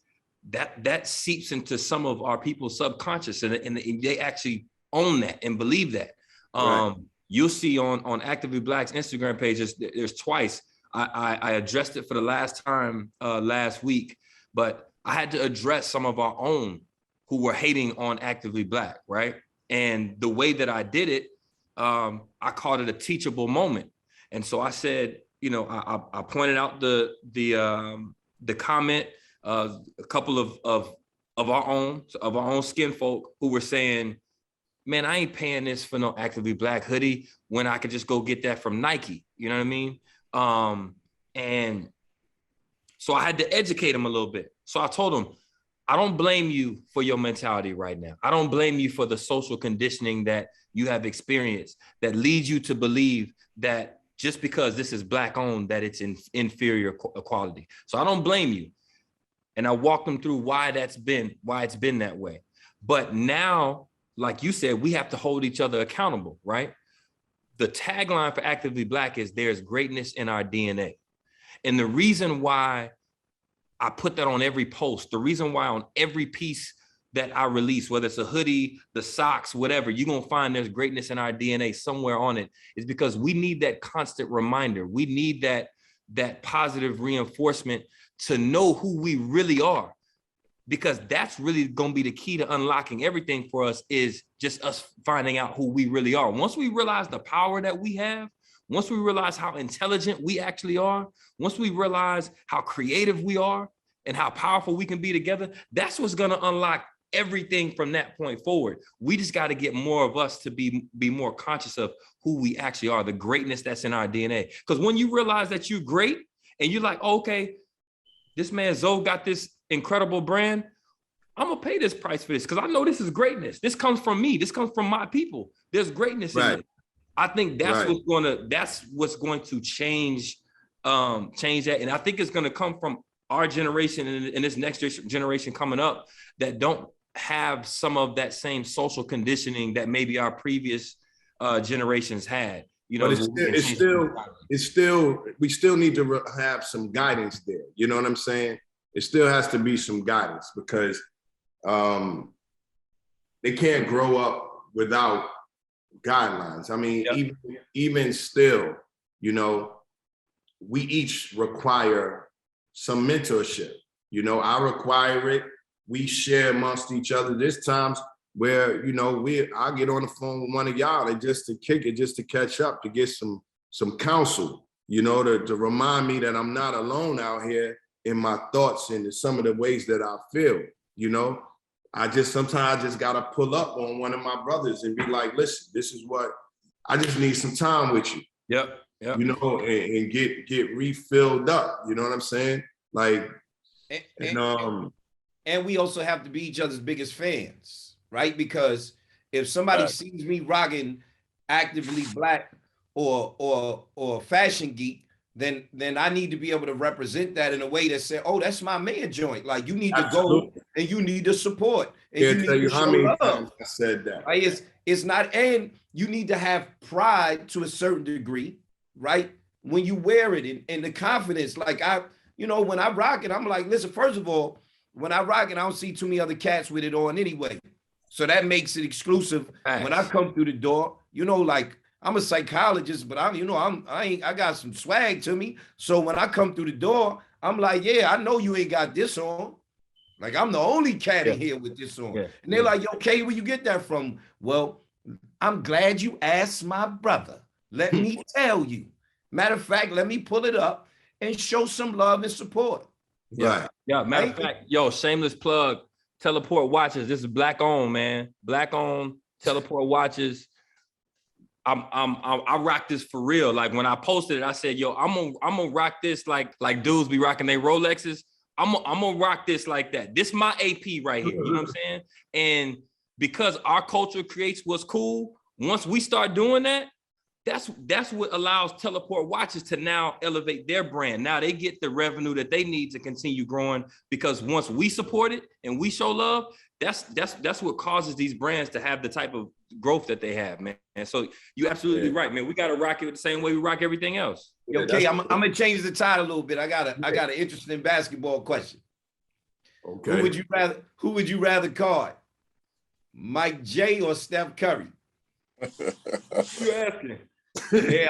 that seeps into some of our people's subconscious, and they actually own that and believe that. Right. You'll see on Actively Black's Instagram page, there's twice. I addressed it for the last time last week, but I had to address some of our own who were hating on Actively Black, right? And the way that I did it, I called it a teachable moment. And so I said, you know, I pointed out the comment, a couple of our own skin folk who were saying, man, I ain't paying this for no Actively Black hoodie when I could just go get that from Nike. You know what I mean? And so I had to educate them a little bit. So I told them, I don't blame you for your mentality right now. I don't blame you for the social conditioning that you have experienced that leads you to believe that just because this is Black owned, that it's in inferior quality. So I don't blame you. And I walked them through why it's been that way. But now, like you said, we have to hold each other accountable, right? The tagline for Actively Black is there's greatness in our DNA. And the reason why I put that on every post, the reason why on every piece that I release, whether it's a hoodie, the socks, whatever, you're going to find there's greatness in our DNA somewhere on it, is because we need that constant reminder. We need that positive reinforcement to know who we really are, because that's really going to be the key to unlocking everything for us, is just us finding out who we really are. Once we realize the power that we have, once we realize how intelligent we actually are, once we realize how creative we are and how powerful we can be together, that's what's going to unlock everything from that point forward. We just got to get more of us to be more conscious of who we actually are, the greatness that's in our DNA. Because when you realize that you're great and you're like, okay, this man Zoe got this incredible brand, I'm gonna pay this price for this because I know this is greatness. This comes from me. This comes from my people. There's greatness in it. I think that's what's going to change that. And I think it's going to come from our generation and this next generation coming up that don't have some of that same social conditioning that maybe our previous generations had. You know, but it's still we still need to have some guidance there. You know what I'm saying? It still has to be some guidance, because they can't grow up without guidelines. I mean, even still, you know, we each require some mentorship. You know, I require it. We share amongst each other. There's times where, you know, I get on the phone with one of y'all and just to kick it, just to catch up, to get some counsel, you know, to remind me that I'm not alone out here in my thoughts and in some of the ways that I feel. You know, sometimes I just gotta pull up on one of my brothers and be like, listen, this is what I just need some time with you. Yep. You know, and get refilled up. You know what I'm saying? Like, and we also have to be each other's biggest fans, right? Because if somebody sees me rocking Actively Black or Fashion Geek, then I need to be able to represent that in a way that says, oh, that's my man joint. Like, you need to go and you need to support. And you tell you how many times I said that. Right? It's not, and you need to have pride to a certain degree, right? When you wear it and the confidence, like when I rock it, I'm like, listen, first of all, when I rock it, I don't see too many other cats with it on anyway. So that makes it exclusive. Nice. When I come through the door, you know, like, I'm a psychologist, but I got some swag to me. So when I come through the door, I'm like, yeah, I know you ain't got this on. Like, I'm the only cat in here with this on. And they're like, okay, where you get that from? Well, I'm glad you asked my brother. Let me tell you. Matter of fact, let me pull it up and show some love and support. Right. Yeah. Matter of fact, shameless plug, Teleport watches. This is Black owned, man. Black owned Teleport watches. I rock this for real. Like, when I posted it, I said, yo, I'm gonna rock this like dudes be rocking their Rolexes. I'm gonna rock this like that. This my AP right here. You know what I'm saying? And because our culture creates what's cool, once we start doing that, that's what allows Teleport Watches to now elevate their brand. Now they get the revenue that they need to continue growing, because once we support it and we show love, that's what causes these brands to have the type of growth that they have, man. And so you're absolutely right, man. We got to rock it the same way we rock everything else. Okay, I'm gonna change the tide a little bit. I got an interesting basketball question. Okay. Who would you rather guard? Mike J or Steph Curry? You asking? Yeah,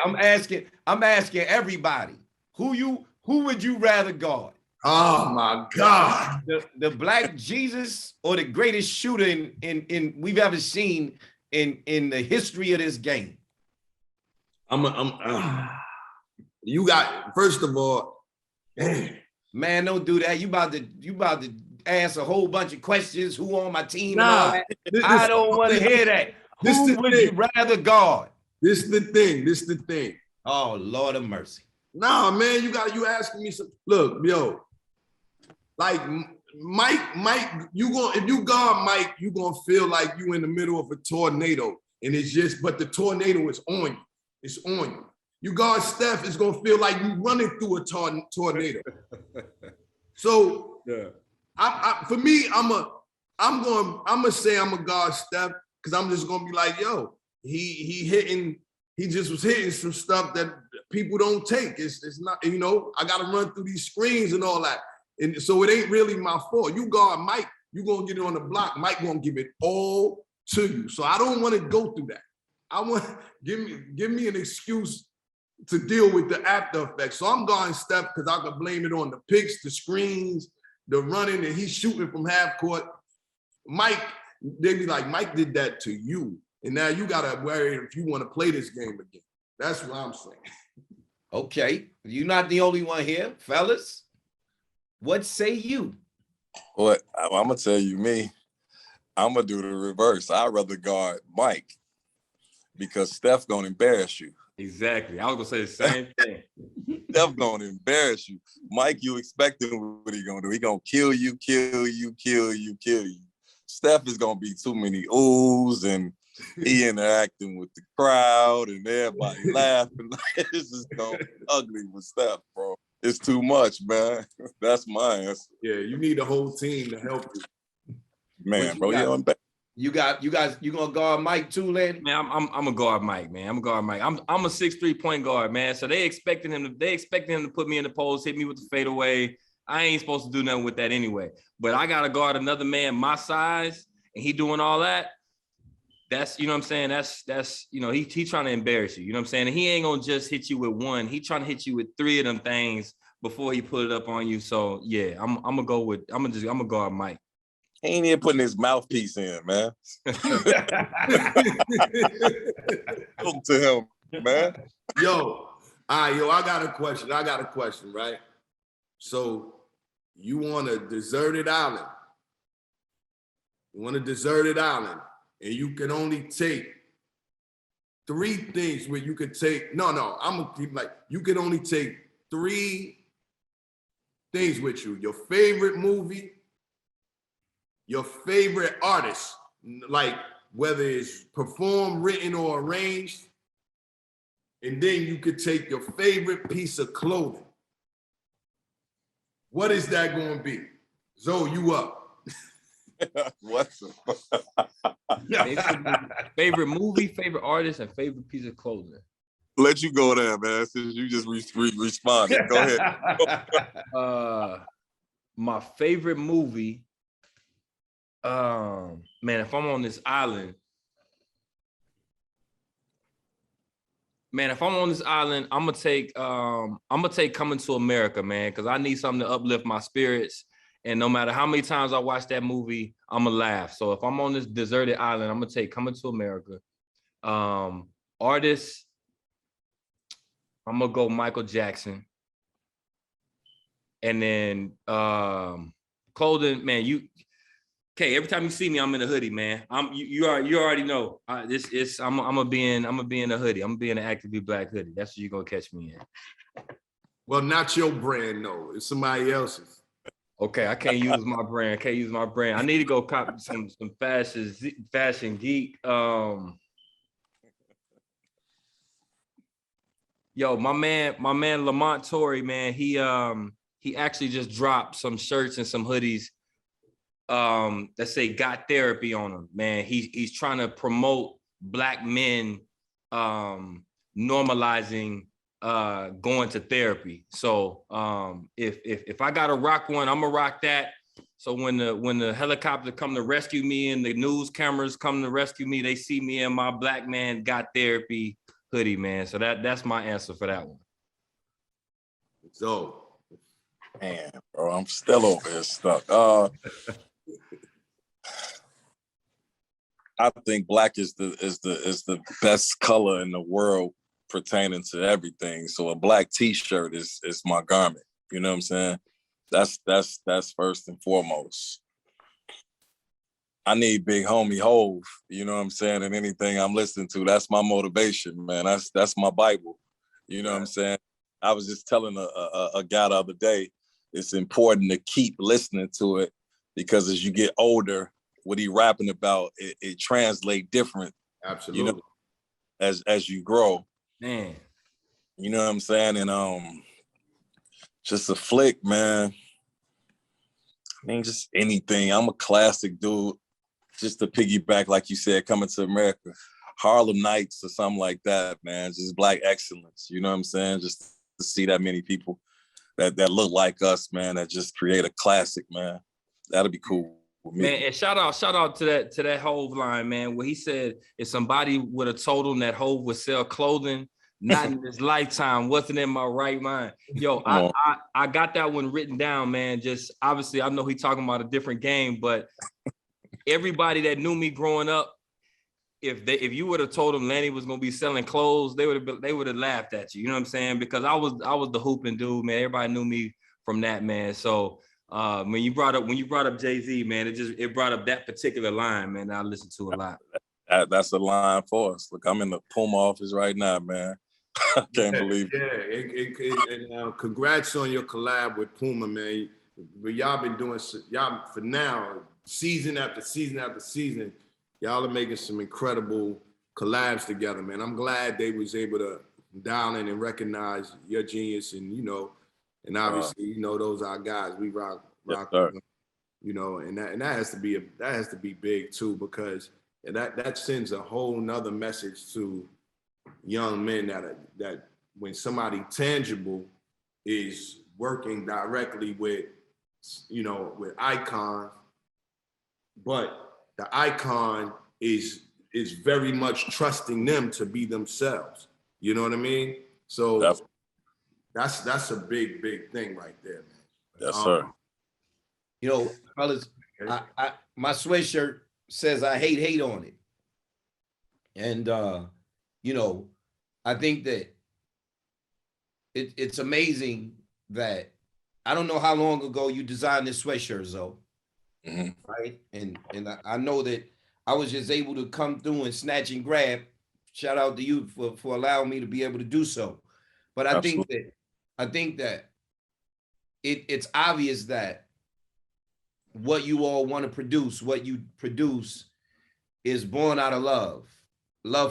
I'm asking everybody. Who would you rather guard? Oh my God. The Black Jesus or the greatest shooter in we've ever seen in the history of this game? You got, first of all, man, don't do that. You about to ask a whole bunch of questions. Who on my team? Nah, and all that. I don't want to hear that. Who would you rather guard? This is the thing. Oh, Lord of mercy. Nah, man, you asking me some. Look, yo, like Mike, if you guard Mike, you gonna feel like you in the middle of a tornado, and but the tornado is on you. It's on you. You guard Steph, it's gonna feel like you running through a tornado. So, yeah. For me, I'm gonna say I'm a guard Steph, because I'm just gonna be like, yo, he just was hitting some stuff that people don't take. It's not, I gotta run through these screens and all that. And so it ain't really my fault. You guard Mike, you gonna get it on the block. Mike gonna give it all to you. So I don't want to go through that. I want give me an excuse to deal with the after effects. So I'm guarding Steph because I can blame it on the picks, the screens, the running, and he's shooting from half court. Mike, they be like, Mike did that to you. And now you gotta worry if you want to play this game again. That's what I'm saying. Okay, you're not the only one here, fellas. What say you? Well, I'm gonna tell you me. I'm gonna do the reverse. I'd rather guard Mike because Steph gonna embarrass you. Exactly. I was gonna say the same thing. Steph gonna embarrass you. Mike, you expecting what he gonna do? He gonna kill you. Steph is gonna be too many oohs, and he interacting with the crowd and everybody laughing. It's just gonna be ugly with Steph, bro. It's too much, man. That's my answer. Yeah, you need a whole team to help you. Man, bro, you gonna guard Mike too, Lanny? Man, I'm a guard Mike, man. I'm a guard Mike. I'm a 6'3" point guard, man. So they expecting him to put me in the post, hit me with the fadeaway. I ain't supposed to do nothing with that anyway. But I gotta guard another man my size, and he doing all that. That's, you know what I'm saying? That's he trying to embarrass you. You know what I'm saying? And he ain't gonna just hit you with one. He trying to hit you with three of them things before he put it up on you. So yeah, I'm gonna guard Mike. He ain't even putting his mouthpiece in, man. Talk to him, man. Yo, I got a question, right? So you want a deserted island. And you can only take three things where you could take, I'm gonna keep you can only take three things with you. Your favorite movie, your favorite artist, like whether it's performed, written, or arranged, and then you could take your favorite piece of clothing. What is that gonna be? Zoe, you up. What favorite movie, favorite artist, and favorite piece of clothing. Let you go there, man, since you just responded. Go ahead. My favorite movie, man, if I'm on this island, I'm gonna take Coming to America, man, because I need something to uplift my spirits. And no matter how many times I watch that movie, I'm gonna laugh. So if I'm on this deserted island, I'm gonna take Coming to America. Artists, I'm gonna go Michael Jackson. And then clothing, man, every time you see me, I'm in a hoodie, man. You already know. I'm gonna be in a hoodie. I'm gonna be in an Actively Black hoodie. That's what you're gonna catch me in. Well, not your brand, no. It's somebody else's. Okay, I can't use my brand. I need to go copy some fashion Geek. Yo, my man Lamont Torrey, man, he actually just dropped some shirts and some hoodies that say "Got Therapy" on them. Man, he's trying to promote Black men normalizing going to therapy. So if I gotta rock one, I'm gonna rock that. So when the helicopter come to rescue me and the news cameras come to rescue me, they see me in my Black Man Got Therapy hoodie, man. So that's my answer for that one. So, Man, bro, I'm still over here stuck. I think black is the best color in the world pertaining to everything. So a black T-shirt is my garment. You know what I'm saying? That's first and foremost. I need big homie Hove. You know what I'm saying? And anything I'm listening to, that's my motivation, man. That's my Bible. You know what I'm saying? I was just telling a guy the other day, it's important to keep listening to it because as you get older, what he rapping about, it translates different. absolutely. You know, as you grow. Man. You know what I'm saying? And just a flick, man. I mean, just anything. I'm a classic dude. Just to piggyback, like you said, coming to America, Harlem Nights or something like that, man. Just black excellence. You know what I'm saying? Just to see that many people that look like us, man, that just create a classic, man. That'll be cool with me. Man, and shout out to that Hove line, man, where he said if somebody would have told him that Hove would sell clothing, not in his lifetime, wasn't in my right mind. Yo, I got that one written down, man. Just obviously, I know he talking about a different game, but everybody that knew me growing up, if you would have told them Lanny was gonna be selling clothes, they would have laughed at you. You know what I'm saying? Because I was the hooping dude, man. Everybody knew me from that, man. So when you brought up Jay-Z, man, it brought up that particular line, man, that I listened to a lot. That's a line for us. Look, I'm in the Puma office right now, man. I can't believe it. Yeah, and congrats on your collab with Puma, man. But y'all been doing, y'all for now, season after season after season, y'all are making some incredible collabs together, man. I'm glad they was able to dial in and recognize your genius, and and obviously, those are our guys. We rock, Yes, and that has to be big too, because that sends a whole nother message to young men that when somebody tangible is working directly with icons, but the icon is very much trusting them to be themselves. You know what I mean? So that's a big thing right there, man. Yes, sir. Fellas, my sweatshirt says I hate on it. And I think that it's amazing that I don't know how long ago you designed this sweatshirt, Zoe. Mm-hmm. Right? And I know that I was just able to come through and snatch and grab. Shout out to you for allowing me to be able to do so. But I think that it's obvious that what you all want to produce, what you produce, is born out of love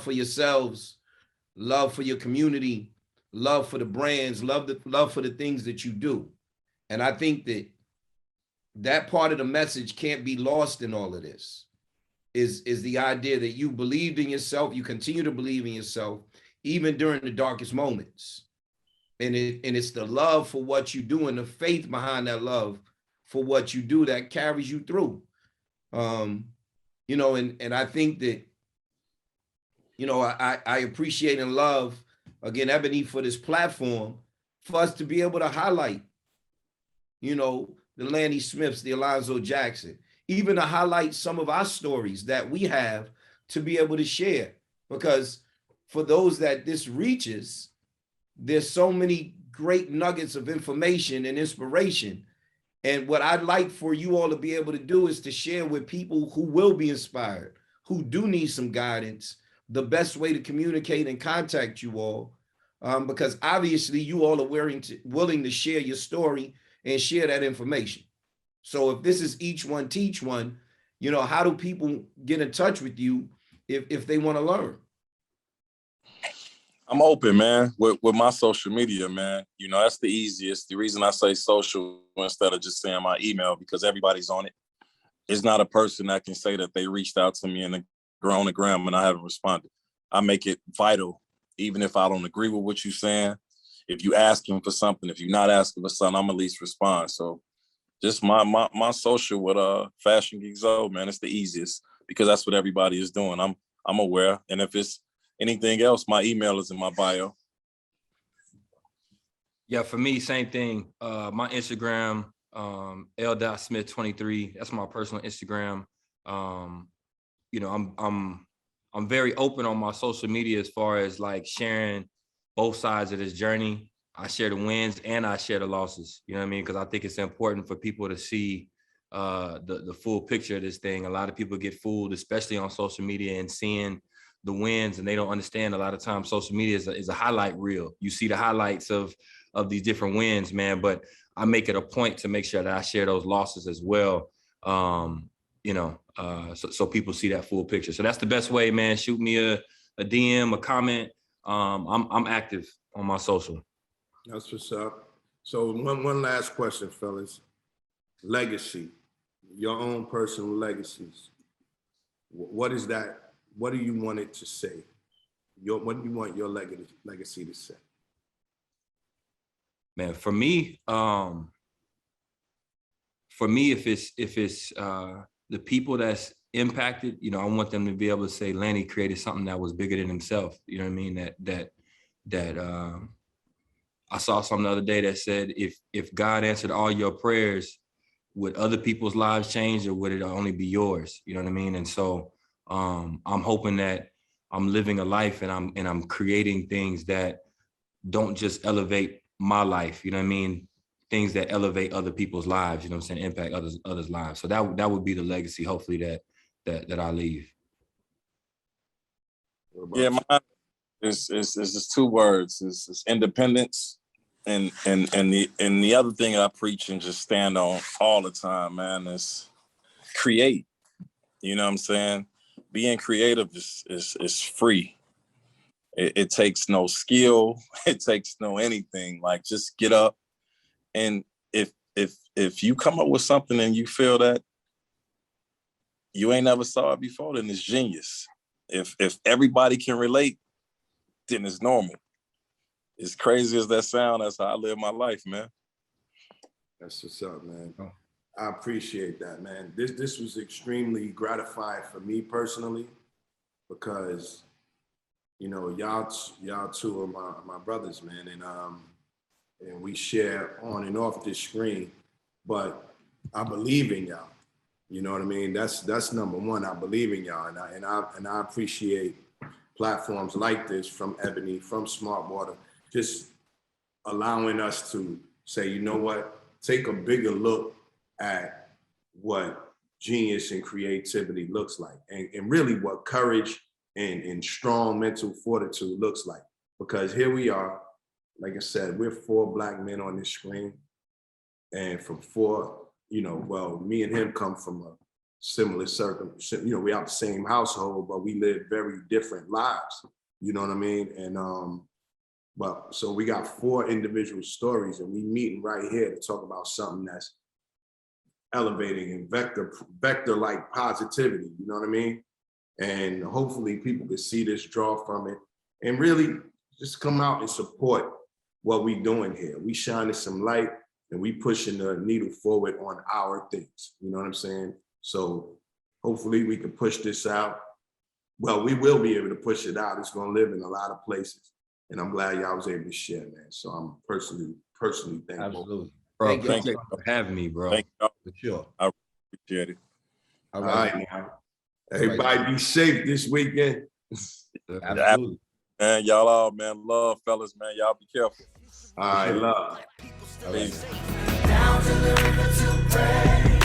for yourselves, love for your community, love for the brands, love for the things that you do. And I think that part of the message can't be lost in all of this, is the idea that you believed in yourself, you continue to believe in yourself, even during the darkest moments. And it's the love for what you do and the faith behind that love for what you do that carries you through. And I think that, I appreciate and love, again, Ebony, for this platform, for us to be able to highlight, the Lanny Smiths, the Alonzo Jackson, even to highlight some of our stories that we have to be able to share. Because for those that this reaches, there's so many great nuggets of information and inspiration. And what I'd like for you all to be able to do is to share with people who will be inspired, who do need some guidance, the best way to communicate and contact you all, because obviously you all are willing to share your story and share that information. So if this is each one teach one, how do people get in touch with you if they want to learn? I'm open, man, with my social media, man. You know, that's the easiest. The reason I say social instead of just saying my email, because everybody's on it. It's not a person that can say that they reached out to me on the gram and I haven't responded. I make it vital, even if I don't agree with what you're saying. If you asking for something, if you're not asking for something, I'm at least respond. So just my social with Fashion Geek Zone, man, it's the easiest because that's what everybody is doing. I'm aware. And if it's anything else, my email is in my bio. Yeah, for me, same thing. My Instagram, L.Smith23. That's my personal Instagram. You know, I'm very open on my social media as far as like sharing both sides of this journey. I share the wins and I share the losses. You know what I mean? Because I think it's important for people to see the full picture of this thing. A lot of people get fooled, especially on social media, and seeing the wins, and they don't understand a lot of times social media is a highlight reel. You see the highlights of these different wins, man, but I make it a point to make sure that I share those losses as well. You know, so people see that full picture. So that's the best way, man. Shoot me a DM, a comment. I'm active on my social. That's what's up. So one last question, fellas. Legacy, your own personal legacies. What is that? What do you want it to say? What do you want your legacy to say? Man, for me, if it's the people that's impacted, you know, I want them to be able to say Lanny created something that was bigger than himself. You know what I mean? That I saw something the other day that said, if God answered all your prayers, would other people's lives change, or would it only be yours? You know what I mean? And so I'm hoping that I'm living a life and I'm creating things that don't just elevate my life, you know what I mean? Things that elevate other people's lives, you know what I'm saying? Impact others' lives. So that would be the legacy, hopefully, that I leave. Yeah, mine is just two words. It's independence, and the other thing I preach and just stand on all the time, man, is create. You know what I'm saying? Being creative is free. It takes no skill. It takes no anything. Like, just get up, and if you come up with something and you feel that you ain't never saw it before, then it's genius. If everybody can relate, then it's normal. As crazy as that sound, that's how I live my life, man. That's what's up, man. I appreciate that, man. This was extremely gratifying for me personally, because you know, y'all two are my brothers, man, and we share on and off this screen. But I believe in y'all. You know what I mean? That's number one. I believe in y'all, and I appreciate platforms like this from Ebony, from Smart Water, just allowing us to say, you know what, take a bigger look at what genius and creativity looks like, and really what courage and strong mental fortitude looks like. Because here we are, like I said, we're 4 Black men on this screen, and from 4, you know, well, me and him come from a similar circle. You know, we have the same household, but we live very different lives. You know what I mean? And but so we got 4 individual stories, and we meeting right here to talk about something that's elevating and vector like positivity. You know what I mean? And hopefully people can see this, draw from it, and really just come out and support what we doing here. We shining some light, and we pushing the needle forward on our things. You know what I'm saying? So hopefully we can push this out. Well, we will be able to push it out. It's gonna live in a lot of places. And I'm glad y'all was able to share, man. So I'm personally thankful. Absolutely. Bro, Thank you for having me, bro. Thank you. For sure. I appreciate it. All right, man. Everybody be safe this weekend. Absolutely. Man, y'all all, man, love, fellas, man. Y'all be careful. All right, love. All right. Peace. Down to learn to pray.